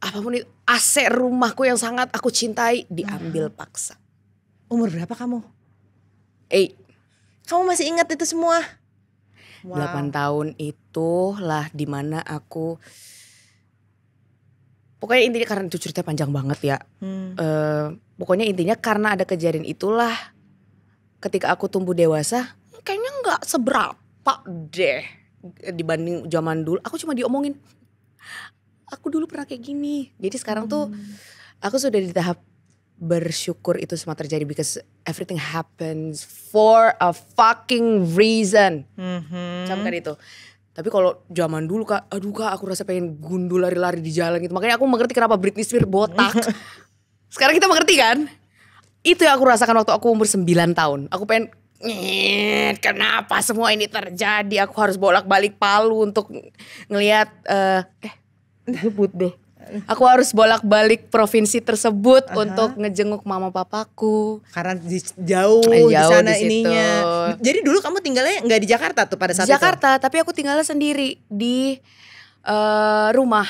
Apapun itu, AC rumahku yang sangat aku cintai diambil paksa. Umur berapa kamu? 8. Kamu masih ingat itu semua? 8 tahun itulah dimana aku, pokoknya intinya karena itu ceritanya panjang banget ya. Pokoknya intinya karena ada kejadian itulah ketika aku tumbuh dewasa kayaknya gak seberapa deh dibanding zaman dulu. Aku cuma diomongin, aku dulu pernah kayak gini. Jadi sekarang tuh aku sudah di tahap bersyukur itu semua terjadi because everything happens for a fucking reason. Camkan itu. Tapi kalau zaman dulu Kak, aduh Kak aku rasa pengen gundul lari-lari di jalan gitu. Makanya aku mengerti kenapa Britney Spears botak. Sekarang kita mengerti kan? Itu yang aku rasakan waktu aku umur 9 tahun. Aku pengen, kenapa semua ini terjadi? Aku harus bolak-balik Palu untuk ngelihat, nyebut deh. Aku harus bolak-balik provinsi tersebut untuk ngejenguk mama papaku. Karena jauh di sana di situ. ininya. Jadi dulu kamu tinggalnya nggak di Jakarta tuh pada saat Jakarta, tapi aku tinggalnya sendiri di rumah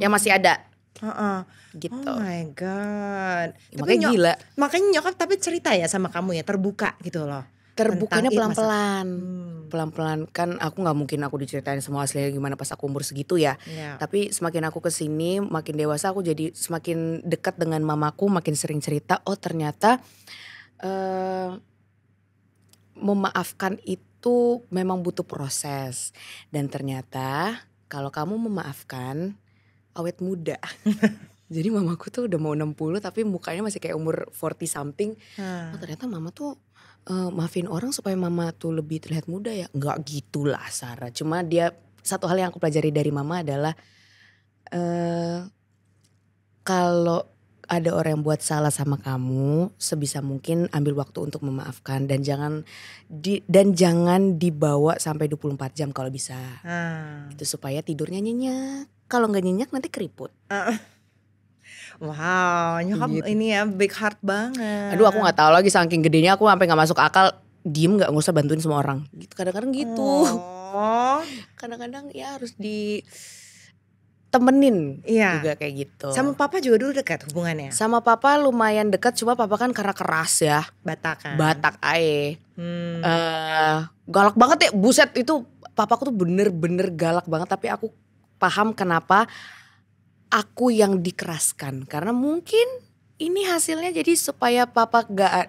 yang masih ada. Gitu. Oh my god. Ya, makanya gila. Makanya nyokap tapi cerita ya sama kamu ya, terbuka gitu loh. Terbukanya pelan-pelan. Pelan-pelan kan aku gak mungkin aku diceritain semua aslinya gimana pas aku umur segitu ya. Tapi semakin aku kesini makin dewasa aku jadi semakin dekat dengan mamaku, makin sering cerita. Oh ternyata memaafkan itu memang butuh proses. Dan ternyata kalau kamu memaafkan awet muda. Jadi mamaku tuh udah mau 60 tapi mukanya masih kayak umur 40 something. Oh ternyata mama tuh maafin orang supaya mama tuh lebih terlihat muda ya. Enggak gitulah Sarah. Cuma dia satu hal yang aku pelajari dari mama adalah kalau ada orang yang buat salah sama kamu, sebisa mungkin ambil waktu untuk memaafkan dan jangan dibawa sampai 24 jam kalau bisa. Itu supaya tidurnya nyenyak. Kalau nggak nyenyak nanti keriput. Wow, nyokap Gitu. ini ya big heart banget. Aduh aku nggak tahu lagi saking gedenya aku sampai nggak masuk akal, diem nggak usah bantuin semua orang. Gitu kadang-kadang gitu. Kadang-kadang ya harus ditemenin juga kayak gitu. Sama papa juga dulu dekat hubungannya? Sama papa lumayan dekat, cuma papa kan karena keras ya. Batak ae. Galak banget ya, buset itu papaku tuh bener-bener galak banget. Tapi aku paham kenapa aku yang dikeraskan. Karena mungkin ini hasilnya jadi supaya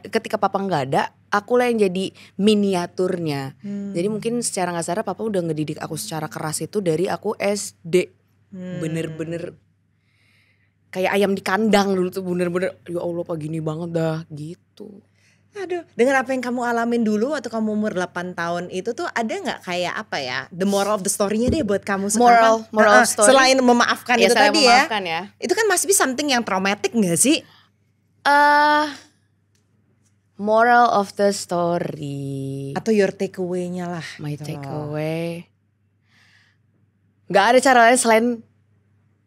ketika papa gak ada, aku lah yang jadi miniaturnya. Jadi mungkin secara gak sadar papa udah ngedidik aku secara keras itu dari aku SD. Bener-bener kayak ayam di kandang dulu tuh, bener-bener ya Allah Pak gini banget dah gitu. Aduh, dengan apa yang kamu alamin dulu waktu kamu umur 8 tahun itu tuh ada gak kayak apa ya, the moral of the story-nya deh buat kamu sekarang? Moral of story. Selain memaafkan itu tadi memaafkan ya. Itu kan must be something yang traumatic gak sih? Moral of the story. Atau your takeaway-nya lah. My gitu takeaway. Gak ada cara lain selain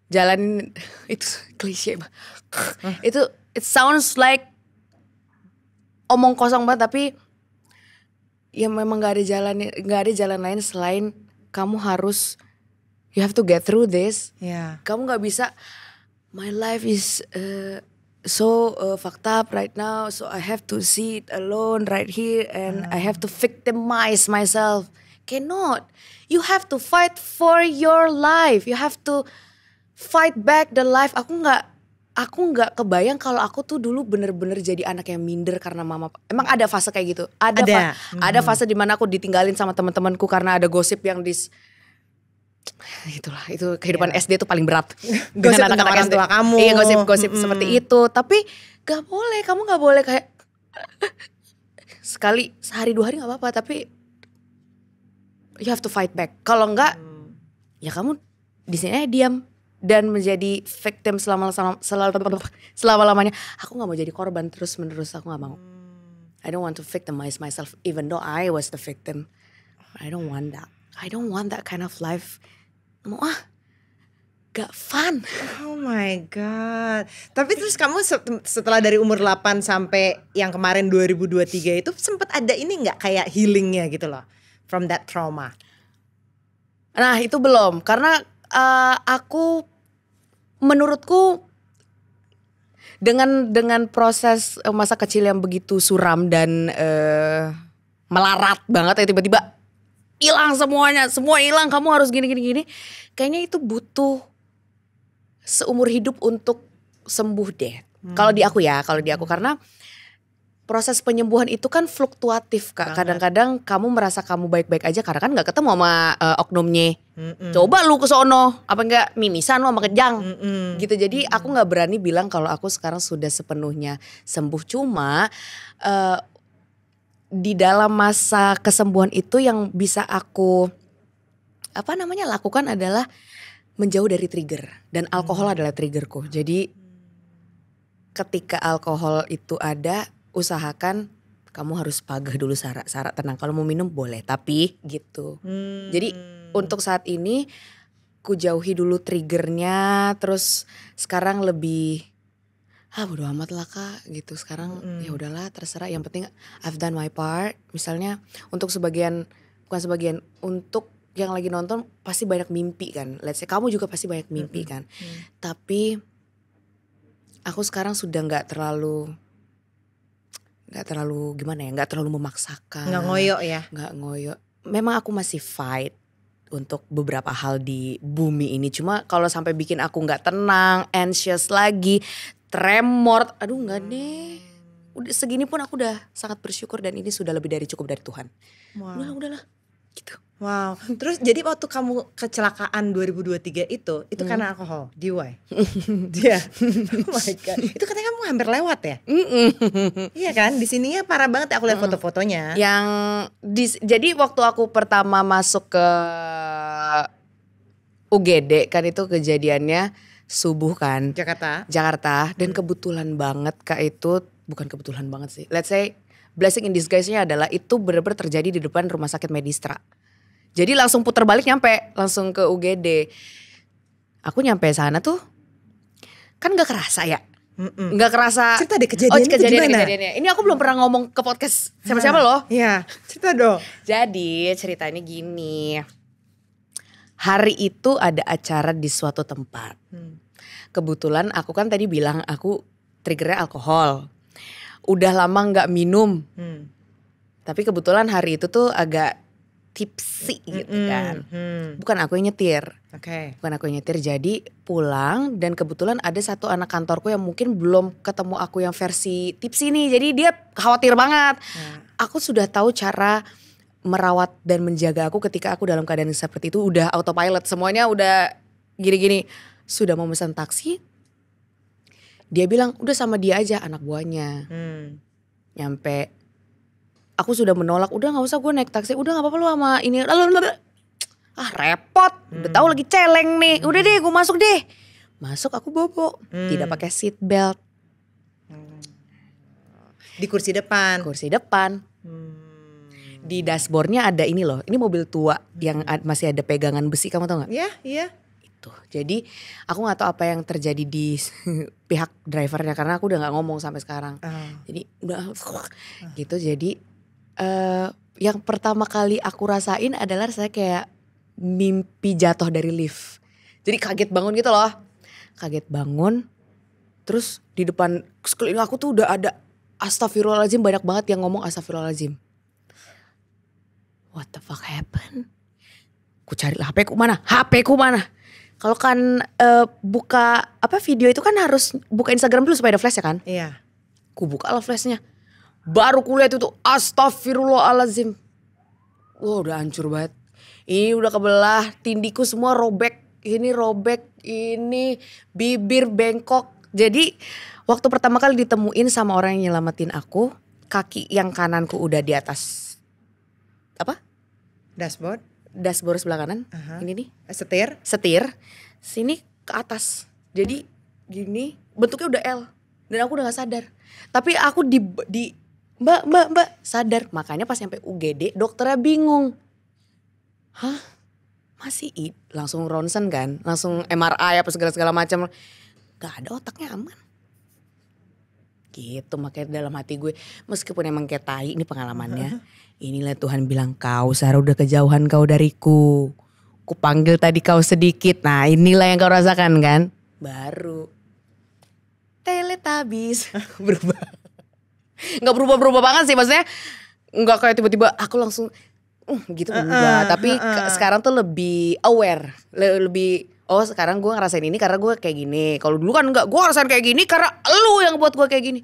jalanin. Itu klise banget. It sounds like omong kosong banget, tapi ya memang gak ada jalan lain selain kamu harus, you have to get through this. Kamu gak bisa, my life is so fucked up right now, so I have to sit alone right here and I have to victimize myself. Cannot. You have to fight for your life. You have to fight back the life. Aku nggak kebayang kalau aku tuh dulu bener-bener jadi anak yang minder karena mama. Emang ada fase kayak gitu? Ada fase dimana aku ditinggalin sama teman-temanku karena ada gosip yang itulah, itu kehidupan SD tuh paling berat. Gosip tentang orang tua kamu. Iya, gosip seperti itu. Tapi gak boleh, kamu gak boleh kayak sekali sehari 2 hari gak apa-apa, tapi you have to fight back. Kalau enggak, ya kamu di sini diam dan menjadi victim selama-lamanya. Aku gak mau jadi korban terus-menerus, aku gak mau. I don't want to victimize myself even though I was the victim. I don't want that. I don't want that kind of life. Gak fun. Oh my god. Tapi terus kamu setelah dari umur 8 sampai yang kemarin 2023 itu sempat ada ini gak kayak healingnya gitu loh from that trauma? Nah itu belum, karena menurutku dengan proses masa kecil yang begitu suram dan melarat banget ya, tiba-tiba hilang semuanya, semua hilang, kamu harus gini. Kayaknya itu butuh seumur hidup untuk sembuh deh. Kalau di aku karena proses penyembuhan itu kan fluktuatif Kak. Kadang-kadang kamu merasa kamu baik-baik aja karena kan gak ketemu sama oknumnya. Coba lu ke sono, apa enggak mimisan lu sama kejang. Gitu. Jadi aku gak berani bilang kalau aku sekarang sudah sepenuhnya sembuh. Cuma di dalam masa kesembuhan itu yang bisa aku lakukan adalah menjauh dari trigger, dan alkohol adalah triggerku. Jadi ketika alkohol itu ada, usahakan kamu harus pagah dulu, Sarah tenang, kalau mau minum boleh tapi gitu. Jadi untuk saat ini ku jauhi dulu triggernya, terus sekarang lebih bodo amat lah Kak gitu. Sekarang ya udahlah terserah, yang penting I've done my part. Misalnya untuk untuk yang lagi nonton pasti banyak mimpi kan. Let's say kamu juga pasti banyak mimpi kan. Tapi aku sekarang sudah nggak terlalu gimana ya, nggak terlalu memaksakan. Nggak ngoyo ya? Nggak ngoyo. Memang aku masih fight untuk beberapa hal di bumi ini. Cuma kalau sampai bikin aku nggak tenang, anxious lagi, tremor, aduh nggak deh. Udah segini pun aku udah sangat bersyukur, dan ini sudah lebih dari cukup dari Tuhan. Wow. Udahlah gitu. Wow. Terus jadi waktu kamu kecelakaan 2023 itu karena alkohol, DUI? Iya. Oh my God. Itu katanya kamu hampir lewat ya? Iya kan? Di sininya parah banget ya, aku lihat foto-fotonya. Jadi waktu aku pertama masuk ke UGD kan, itu kejadiannya subuh kan. Jakarta. Dan kebetulan banget Kak, itu bukan kebetulan banget sih. Let's say blessing in disguise-nya adalah itu benar-benar terjadi di depan rumah sakit Medistra. Jadi langsung putar balik nyampe langsung ke UGD. Aku nyampe sana tuh kan gak kerasa ya. Gak kerasa. Cerita deh kejadiannya. Ini aku belum pernah ngomong ke podcast siapa-siapa loh. Iya, cerita dong. Jadi ceritanya gini. Hari itu ada acara di suatu tempat. Kebetulan aku kan tadi bilang aku triggernya alkohol. Udah lama gak minum. Tapi kebetulan hari itu tuh agak tipsy gitu kan. Bukan aku yang nyetir. Bukan aku yang nyetir. Jadi pulang, dan kebetulan ada satu anak kantorku yang mungkin belum ketemu aku yang versi tipsy nih. Jadi dia khawatir banget. Aku sudah tahu cara merawat dan menjaga aku ketika aku dalam keadaan seperti itu. Udah autopilot, semuanya udah gini-gini. Sudah mau pesan taksi, dia bilang udah sama dia aja, anak buahnya. Nyampe, aku sudah menolak, udah gak usah gue naik taksi, udah gak apa-apa lu sama ini. Repot, udah tahu lagi celeng nih. Udah deh gue masuk deh. Masuk aku bobo, tidak pakai seat belt. Di kursi depan. Di dashboardnya ada ini loh, ini mobil tua yang masih ada pegangan besi, kamu tau gak? Iya. Jadi aku gak tahu apa yang terjadi di pihak drivernya, karena aku udah gak ngomong sampai sekarang. Jadi udah gitu. Jadi yang pertama kali aku rasain adalah saya kayak mimpi jatuh dari lift. Jadi kaget bangun gitu loh. Terus di depan sekeliling aku tuh udah ada astagfirullahaladzim, banyak banget yang ngomong astagfirullahaladzim. What the fuck happened? Ku cari lah HP ku mana? Kalau kan buka video itu kan harus buka Instagram dulu supaya ada flash ya kan? Iya. Ku buka lah flashnya. Baru kulihat itu astagfirullahaladzim. Wah udah hancur banget. Ini udah kebelah, tindiku semua robek. Ini bibir bengkok. Jadi waktu pertama kali ditemuin sama orang yang nyelamatin aku, kaki yang kananku udah di atas dashboard sebelah kanan. Ini nih setir sini ke atas. Jadi gini bentuknya udah L, dan aku udah gak sadar. Tapi aku di mbak sadar. Makanya pas sampai UGD dokternya bingung. Masih langsung ronsen kan, langsung MRI apa segala macam. Gak ada, otaknya aman. Gitu, makanya dalam hati gue, meskipun emang kayak tai ini pengalamannya. Inilah Tuhan bilang, kau Sarah udah kejauhan kau dariku. Ku panggil tadi kau sedikit. Nah inilah yang kau rasakan kan. Baru Teletubbies berubah. Gak berubah banget sih, maksudnya gak kayak tiba-tiba aku langsung gitu enggak. Tapi sekarang tuh lebih aware. Lebih sekarang gue ngerasain ini karena gue kayak gini. Kalau dulu kan enggak, gue ngerasain kayak gini karena lu yang buat gue kayak gini.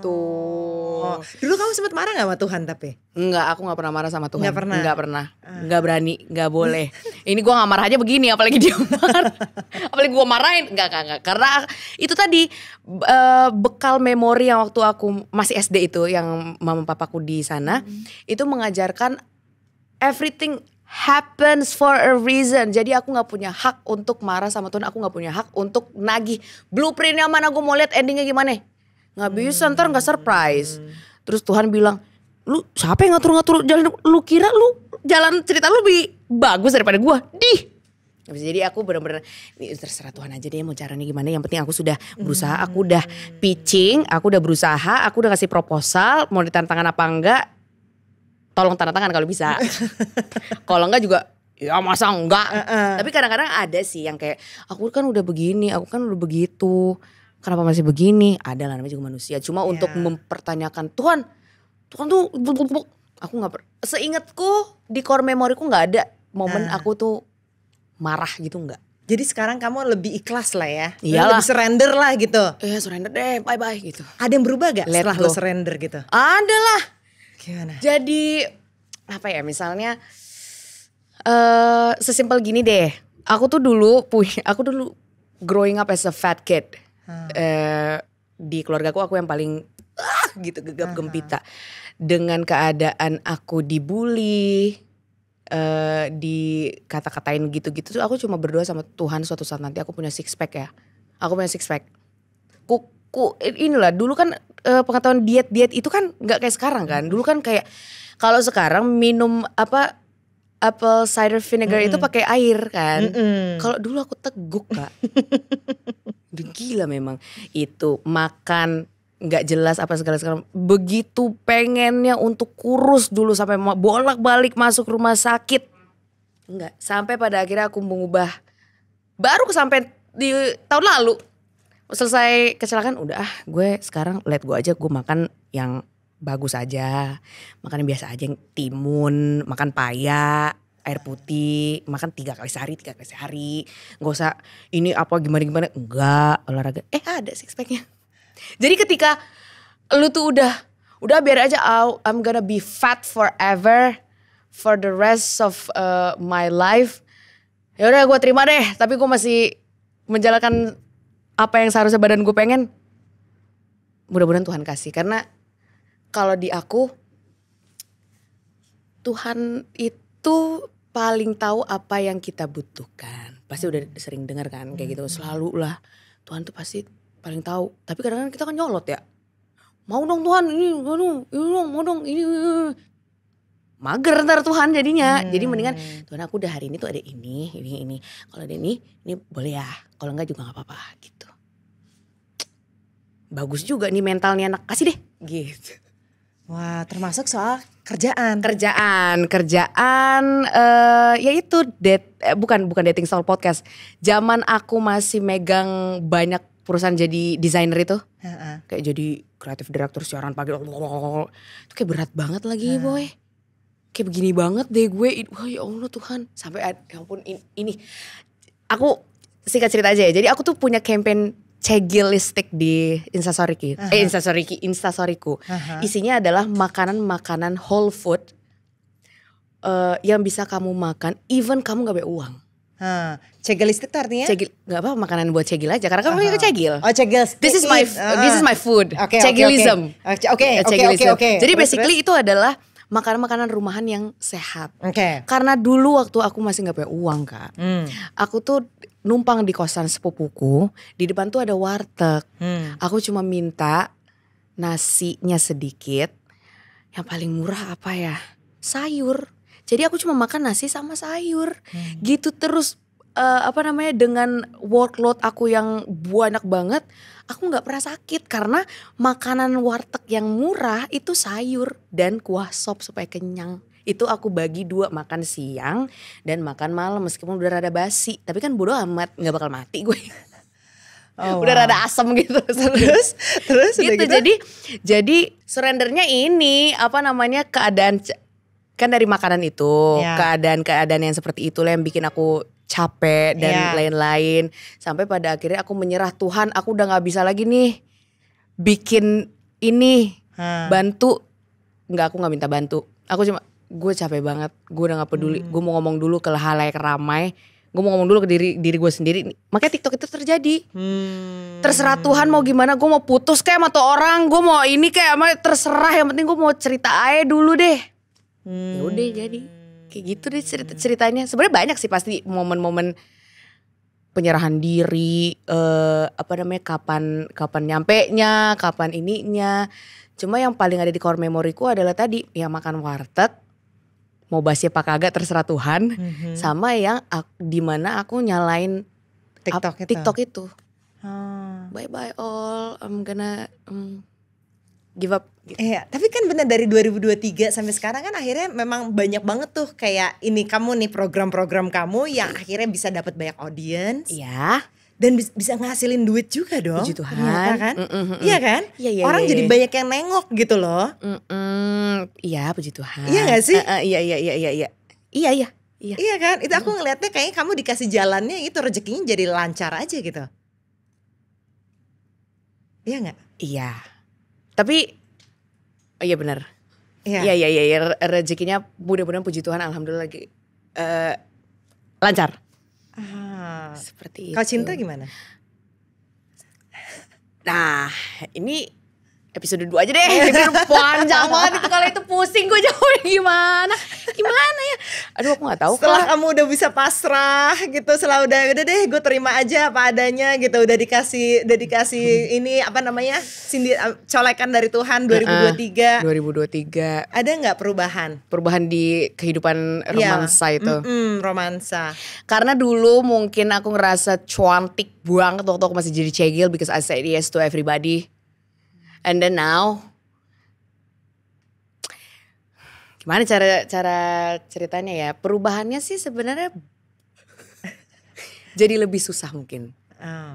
Tuh. Dulu kamu sempat marah gak sama Tuhan tapi? Enggak, aku gak pernah marah sama Tuhan. Gak pernah? Gak berani, gak boleh. Ini gue gak marah aja begini, apalagi dia marah. Apalagi gue marahin. Enggak. Karena itu tadi bekal memori yang waktu aku masih SD itu, yang mama papaku di sana, itu mengajarkan everything happens for a reason. Jadi aku gak punya hak untuk marah sama Tuhan. Aku gak punya hak untuk nagih blueprintnya mana, gue mau lihat endingnya gimana. Gak bisa, ntar gak surprise. Terus Tuhan bilang, lu siapa yang ngatur-ngatur jalan? Lu kira lu jalan cerita lu lebih bagus daripada gue? Jadi aku benar-benar terserah Tuhan aja deh mau caranya gimana. Yang penting aku sudah berusaha, aku udah pitching, aku udah berusaha, aku udah kasih proposal. Mau ditantangan apa enggak, tolong tanda tangan kalau bisa. Kalau enggak juga ya masa enggak. Tapi kadang-kadang ada sih yang kayak aku kan udah begini, aku kan udah begitu, kenapa masih begini? Ada lah, namanya juga manusia. Cuma untuk mempertanyakan Tuhan tuh aku gak seingatku di core memoriku gak ada momen aku tuh marah gitu, enggak. Jadi sekarang kamu lebih ikhlas lah ya. Iyalah. Lebih surrender lah gitu. Surrender deh, bye-bye gitu. Ada yang berubah gak setelah lo surrender gitu? Ada lah. Gimana? Jadi apa ya, misalnya sesimpel gini deh. Aku dulu growing up as a fat kid. Di keluargaku aku yang paling gitu gegap gempita. Dengan keadaan aku dibully, dikata-katain gitu-gitu tuh, aku cuma berdoa sama Tuhan suatu saat nanti aku punya six pack ya. Aku punya six pack. Inilah dulu kan pengetahuan diet itu kan nggak kayak sekarang kan. Dulu kan kayak kalau sekarang minum apple cider vinegar itu pakai air kan. Kalau dulu aku teguk Kak. Udah gila memang. Itu makan nggak jelas apa segala begitu pengennya untuk kurus dulu sampai bolak-balik masuk rumah sakit. Enggak, sampai pada akhirnya aku mengubah. Baru sampai di tahun lalu selesai kecelakaan, udah gue sekarang let go aja, gue makan yang bagus aja, makan yang biasa aja, yang timun, makan paya, air putih, makan 3 kali sehari, nggak usah ini apa gimana, enggak, olahraga, ada six packnya. Jadi ketika lu tuh udah biar aja, I'm gonna be fat forever for the rest of my life. Ya udah gue terima deh, tapi gue masih menjalankan apa yang seharusnya badan gue pengen. Mudah-mudahan Tuhan kasih, karena kalau di aku Tuhan itu paling tahu apa yang kita butuhkan. Pasti udah sering dengar kan kayak gitu, selalu lah Tuhan tuh pasti paling tahu. Tapi kadang-kadang kita kan nyolot ya. Mau dong Tuhan ini, mau dong ini. Mager ntar Tuhan jadinya. Jadi mendingan Tuhan aku udah hari ini tuh ada ini. Kalau ada ini boleh ya. Kalau enggak juga gak apa-apa gitu. Bagus juga nih mentalnya anak, kasih deh gitu. Wah, termasuk soal kerjaan. Ya itu bukan dating style podcast. Zaman aku masih megang banyak perusahaan jadi desainer itu, kayak jadi kreatif direktur siaran pagi, itu kayak berat banget lagi boy, kayak begini banget deh gue, wah ya Allah Tuhan, sampai ya ampun ini, aku singkat cerita aja ya, jadi aku tuh punya campaign cegilistik di Instastoryku, isinya adalah makanan whole food yang bisa kamu makan, even kamu gak bayar uang. Cegilistik artinya? Gak apa, makanan buat cegil aja karena kamu punya cegil. Oh cegil. This is my food. Cegilism. Oke. Jadi basically itu adalah makanan-makanan rumahan yang sehat. Karena dulu waktu aku masih gak punya uang Kak, aku tuh numpang di kosan sepupuku, di depan tuh ada warteg. Aku cuma minta nasinya sedikit, yang paling murah apa ya? Sayur. Jadi aku cuma makan nasi sama sayur, gitu terus dengan workload aku yang banyak banget, aku nggak pernah sakit karena makanan warteg yang murah itu sayur dan kuah sop supaya kenyang. Itu aku bagi 2, makan siang dan makan malam meskipun udah rada basi, tapi kan bodo amat, nggak bakal mati gue. Udah rada asem gitu. Terus gitu. Jadi surrendernya ini keadaan. Kan dari makanan itu, keadaan yang seperti itulah yang bikin aku capek dan lain-lain. Sampai pada akhirnya aku menyerah, Tuhan aku udah gak bisa lagi nih bikin ini, bantu. Enggak, aku gak minta bantu. Gue capek banget, gue udah gak peduli. Gue mau ngomong dulu ke halayak ramai, gue mau ngomong dulu ke diri gue sendiri. Makanya TikTok itu terjadi. Terserah Tuhan mau gimana, gue mau putus kayak sama tuh orang, gue mau ini kayak terserah, yang penting gue mau cerita aja dulu deh. Ya udah jadi. Kayak gitu deh ceritanya. Sebenarnya banyak sih pasti momen-momen penyerahan diri, kapan nyampenya, kapan ininya. Cuma yang paling ada di core memoriku adalah tadi yang makan warteg, mau basi apa kagak terserah Tuhan, sama yang dimana aku nyalain TikTok itu. Bye bye all, I'm gonna give up. Gitu. Iya, tapi kan benar dari 2023 sampai sekarang kan akhirnya memang banyak banget tuh kayak ini kamu nih program-program kamu yang akhirnya bisa dapat banyak audience. Iya. Dan bisa ngasilin duit juga dong. Puji Tuhan. Ternyata kan? Iya kan? Iya, orang iya, jadi iya. banyak yang nengok gitu loh. Iya, puji Tuhan. Iya gak sih? Iya. Iya kan? Itu aku ngeliatnya kayaknya kamu dikasih jalannya itu rezekinya jadi lancar aja gitu. Iya gak? Iya. Tapi iya benar. Iya. Iya, rezekinya mudah-mudahan puji Tuhan alhamdulillah lagi lancar. Seperti itu. Kalau cinta gimana? Nah, ini episode 2 aja deh. Episode panjang banget itu, kalau itu pusing gue jawabnya gimana ya. Aduh, aku gak tahu. Setelah kamu udah bisa pasrah gitu, setelah udah deh gue terima aja apa adanya gitu, udah dikasih ini apa namanya? Colekan dari Tuhan 2023. 2023. Ada nggak perubahan? Perubahan di kehidupan romansa itu. Romansa. Karena dulu mungkin aku ngerasa cantik banget waktu aku masih jadi cegil because I said yes to everybody. And then now, gimana cara ceritanya ya? Perubahannya sih sebenarnya jadi lebih susah mungkin.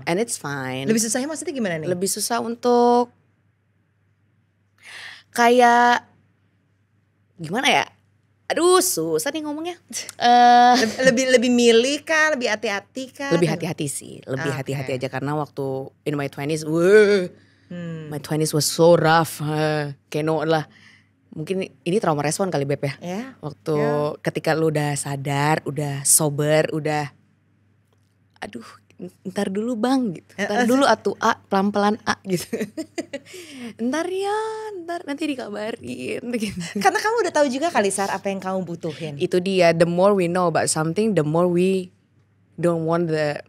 And it's fine. Lebih susahnya maksudnya gimana nih? Lebih susah untuk kayak gimana ya? Aduh, susah nih ngomongnya. Lebih milih kah? Lebih hati-hati kah? Lebih hati-hati sih. Lebih hati-hati aja karena waktu in my 20s, my 20s was so rough. Keno lah. Mungkin ini trauma respon kali Beb ya. Waktu ketika lu udah sadar, udah sober, udah aduh ntar dulu bang gitu. Ntar dulu atuh pelan-pelan gitu. ntar nanti dikabarin gitu. Karena kamu udah tahu juga kali Sar apa yang kamu butuhin. Itu dia, the more we know about something, the more we don't want the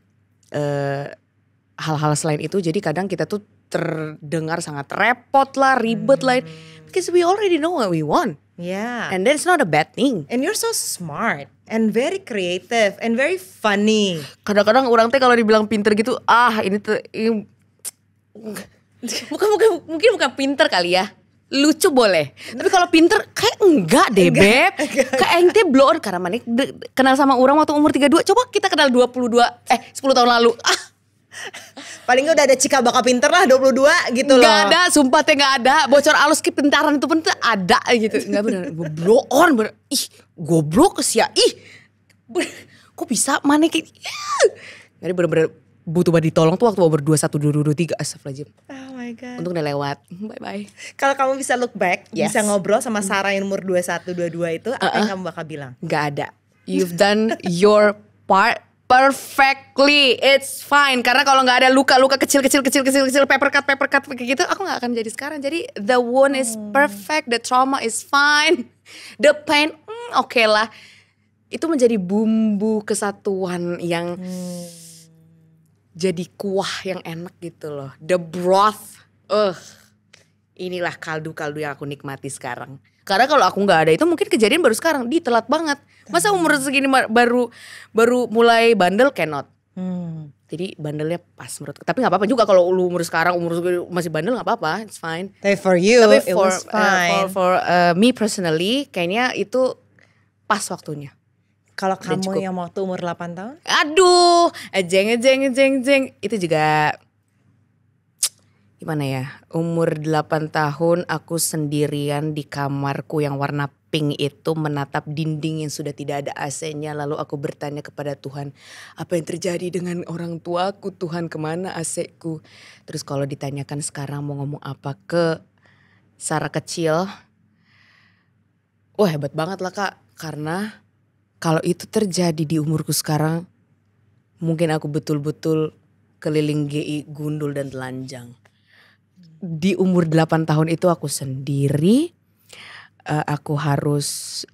hal-hal selain itu. Jadi kadang kita tuh terdengar sangat repot lah, ribet lah. Because we already know what we want. Yeah. And that's not a bad thing. And you're so smart and very creative and very funny. Kadang-kadang orang teh kalau dibilang pinter gitu, mungkin bukan pinter kali ya. Lucu boleh. Tapi kalau pinter kayak enggak deh Beb. Kayak ente blow on karena mana kenal sama orang waktu umur 32. Coba kita kenal 10 tahun lalu. Paling udah ada cika baka pinter lah 22 gitu loh. Gak ada, sumpah teh gak ada. Bocor alus kepintaran itu pun ada gitu. Gak bener, blow on bener. Ih goblok sih ya. Kok bisa mana kayak jadi bener-bener butuh banget ditolong tuh waktu umur 21, 22, 23. Astagfirullahaladzim. Oh my god. Untung udah lewat. Bye bye. Kalau kamu bisa look back, bisa ngobrol sama Sarah yang umur 21, 22 itu, apa yang kamu bakal bilang? Gak ada. You've done your part perfectly, it's fine. Karena kalau nggak ada luka-luka kecil, paper cut kayak gitu, aku nggak akan jadi sekarang. Jadi the wound is perfect, the trauma is fine, the pain, oke lah. Itu menjadi bumbu kesatuan yang jadi kuah yang enak gitu loh. The broth, inilah kaldu-kaldu yang aku nikmati sekarang. Karena kalau aku nggak ada itu mungkin kejadian baru sekarang, telat banget. Masa umur segini baru mulai bandel, cannot. Jadi bandelnya pas menurutku. Tapi nggak apa-apa juga kalau lu umur sekarang masih bandel nggak apa-apa, it's fine. Tapi for you, tapi it was fine. For me personally, kayaknya itu pas waktunya. Kalau kamu yang waktu umur 8 tahun? Aduh, jeng. Itu juga gimana ya, umur 8 tahun aku sendirian di kamarku yang warna pink itu menatap dinding yang sudah tidak ada AC-nya. Lalu aku bertanya kepada Tuhan, apa yang terjadi dengan orang tuaku Tuhan, kemana AC-ku? Terus kalau ditanyakan sekarang mau ngomong apa ke Sarah kecil, wah hebat banget lah Kak. Karena kalau itu terjadi di umurku sekarang, mungkin aku betul-betul keliling GI gundul dan telanjang. Di umur 8 tahun itu aku sendiri, aku harus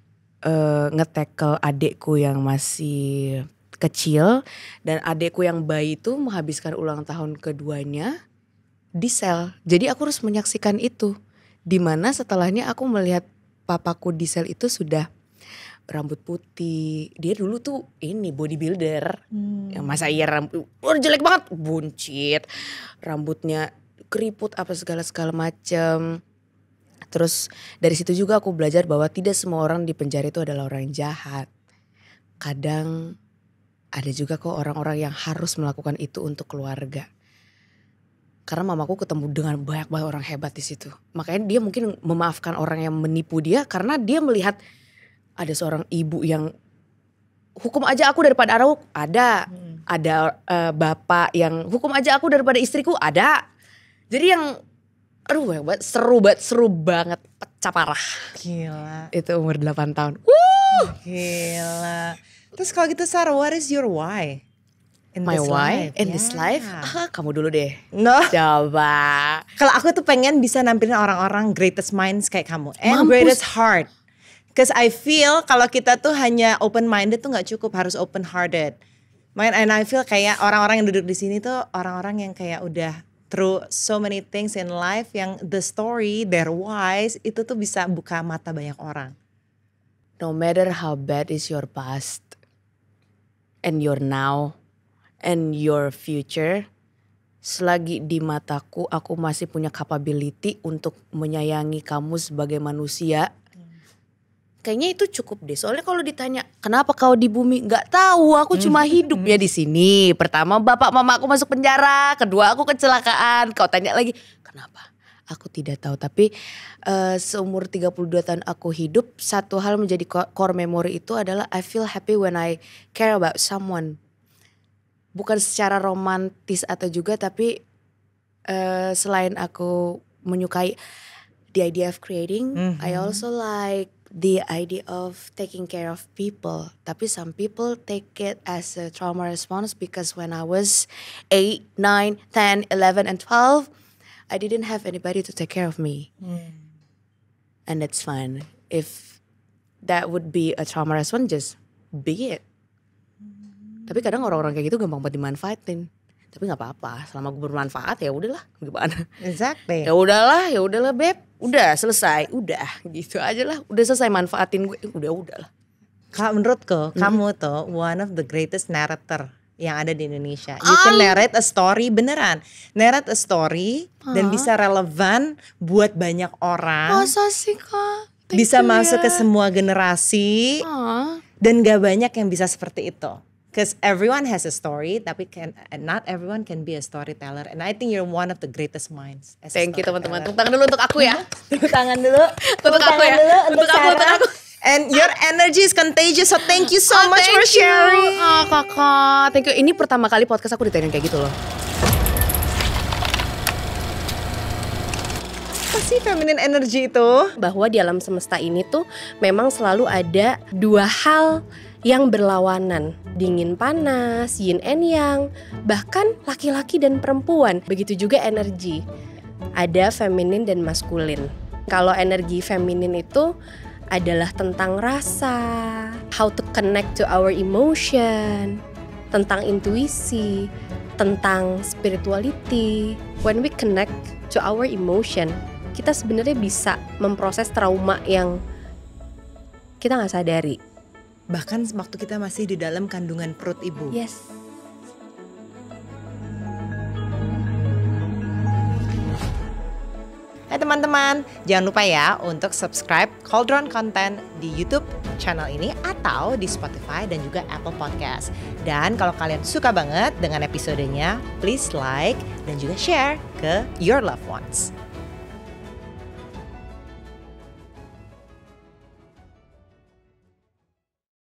nge-tackle adekku yang masih kecil, dan adekku yang bayi itu menghabiskan ulang tahun keduanya di sel. Jadi aku harus menyaksikan itu. Dimana setelahnya aku melihat papaku di sel itu sudah rambut putih. Dia dulu tuh ini bodybuilder. Yang masa iya rambut jelek banget, buncit. Rambutnya keriput apa segala macam. Terus dari situ juga aku belajar bahwa tidak semua orang di penjara itu adalah orang yang jahat. Kadang ada juga kok orang-orang yang harus melakukan itu untuk keluarga. Karena mamaku ketemu dengan banyak orang hebat di situ. Makanya dia mungkin memaafkan orang yang menipu dia karena dia melihat ada seorang ibu yang hukum aja aku daripada anakku, ada. Ada bapak yang hukum aja aku daripada istriku, ada. Jadi yang seru banget, pecah parah. Gila. Itu umur 8 tahun. Gila. Terus kalau gitu Sarah, what is your why? My why in this life? Kamu dulu deh. No. Coba. Kalau aku tuh pengen bisa nampilin orang-orang greatest minds kayak kamu. And Mampus. greatest heart. Cause I feel kalau kita tuh hanya open minded tuh gak cukup, harus open hearted. And I feel kayak orang-orang yang duduk di sini tuh orang-orang yang kayak udah through so many things in life yang the story, their whys itu tuh bisa buka mata banyak orang. No matter how bad is your past and your now and your future, selagi di mataku aku masih punya capability untuk menyayangi kamu sebagai manusia. Kayaknya itu cukup deh. Soalnya kalau ditanya kenapa kau di bumi, nggak tahu. Aku cuma hidup ya di sini. Pertama bapak mama aku masuk penjara, kedua aku kecelakaan. Kau tanya lagi kenapa? Aku tidak tahu. Tapi seumur 32 tahun aku hidup, satu hal menjadi core memory itu adalah I feel happy when I care about someone. Bukan secara romantis atau juga, tapi selain aku menyukai the idea of creating, I also like the idea of taking care of people. Tapi some people take it as a trauma response because when I was 8, 9, 10, 11 and 12, I didn't have anybody to take care of me. And that's fine. If that would be a trauma response, just be it. Tapi kadang orang-orang kayak gitu gampang banget dimanfaatin. Tapi nggak apa-apa, selama gue bermanfaat ya udahlah, gimana? Exactly. Ya udahlah beb, udah selesai, udah gitu aja lah, udah selesai manfaatin gue, udahlah. Kalau menurutku, kamu tuh one of the greatest narrator yang ada di Indonesia. You can narrate a story beneran, narrate a story dan bisa relevan buat banyak orang. Masa sih kak? Bisa masuk ke semua generasi dan gak banyak yang bisa seperti itu. Because everyone has a story, tapi not everyone can be a storyteller. And I think you're one of the greatest minds. Thank you teman-teman. Tepuk tangan dulu untuk aku ya. Tepuk tangan dulu. Untuk aku ya. Untuk aku. And your energy is contagious. So thank you so much for sharing. Kakak, thank you. Ini pertama kali podcast aku ditanya kayak gitu loh. Apa sih feminine energy itu? Bahwa di alam semesta ini tuh memang selalu ada dua hal yang berlawanan, dingin panas, yin and yang, bahkan laki-laki dan perempuan. Begitu juga energi, ada feminin dan maskulin. Kalau energi feminin itu adalah tentang rasa, how to connect to our emotion, tentang intuisi, tentang spirituality. When we connect to our emotion, kita sebenarnya bisa memproses trauma yang kita gak sadari. Bahkan waktu kita masih di dalam kandungan perut ibu. Yes. Hai teman-teman, jangan lupa ya untuk subscribe Cauldron Content di YouTube channel ini atau di Spotify dan juga Apple Podcast. Dan kalau kalian suka banget dengan episodenya, please like dan juga share ke your loved ones.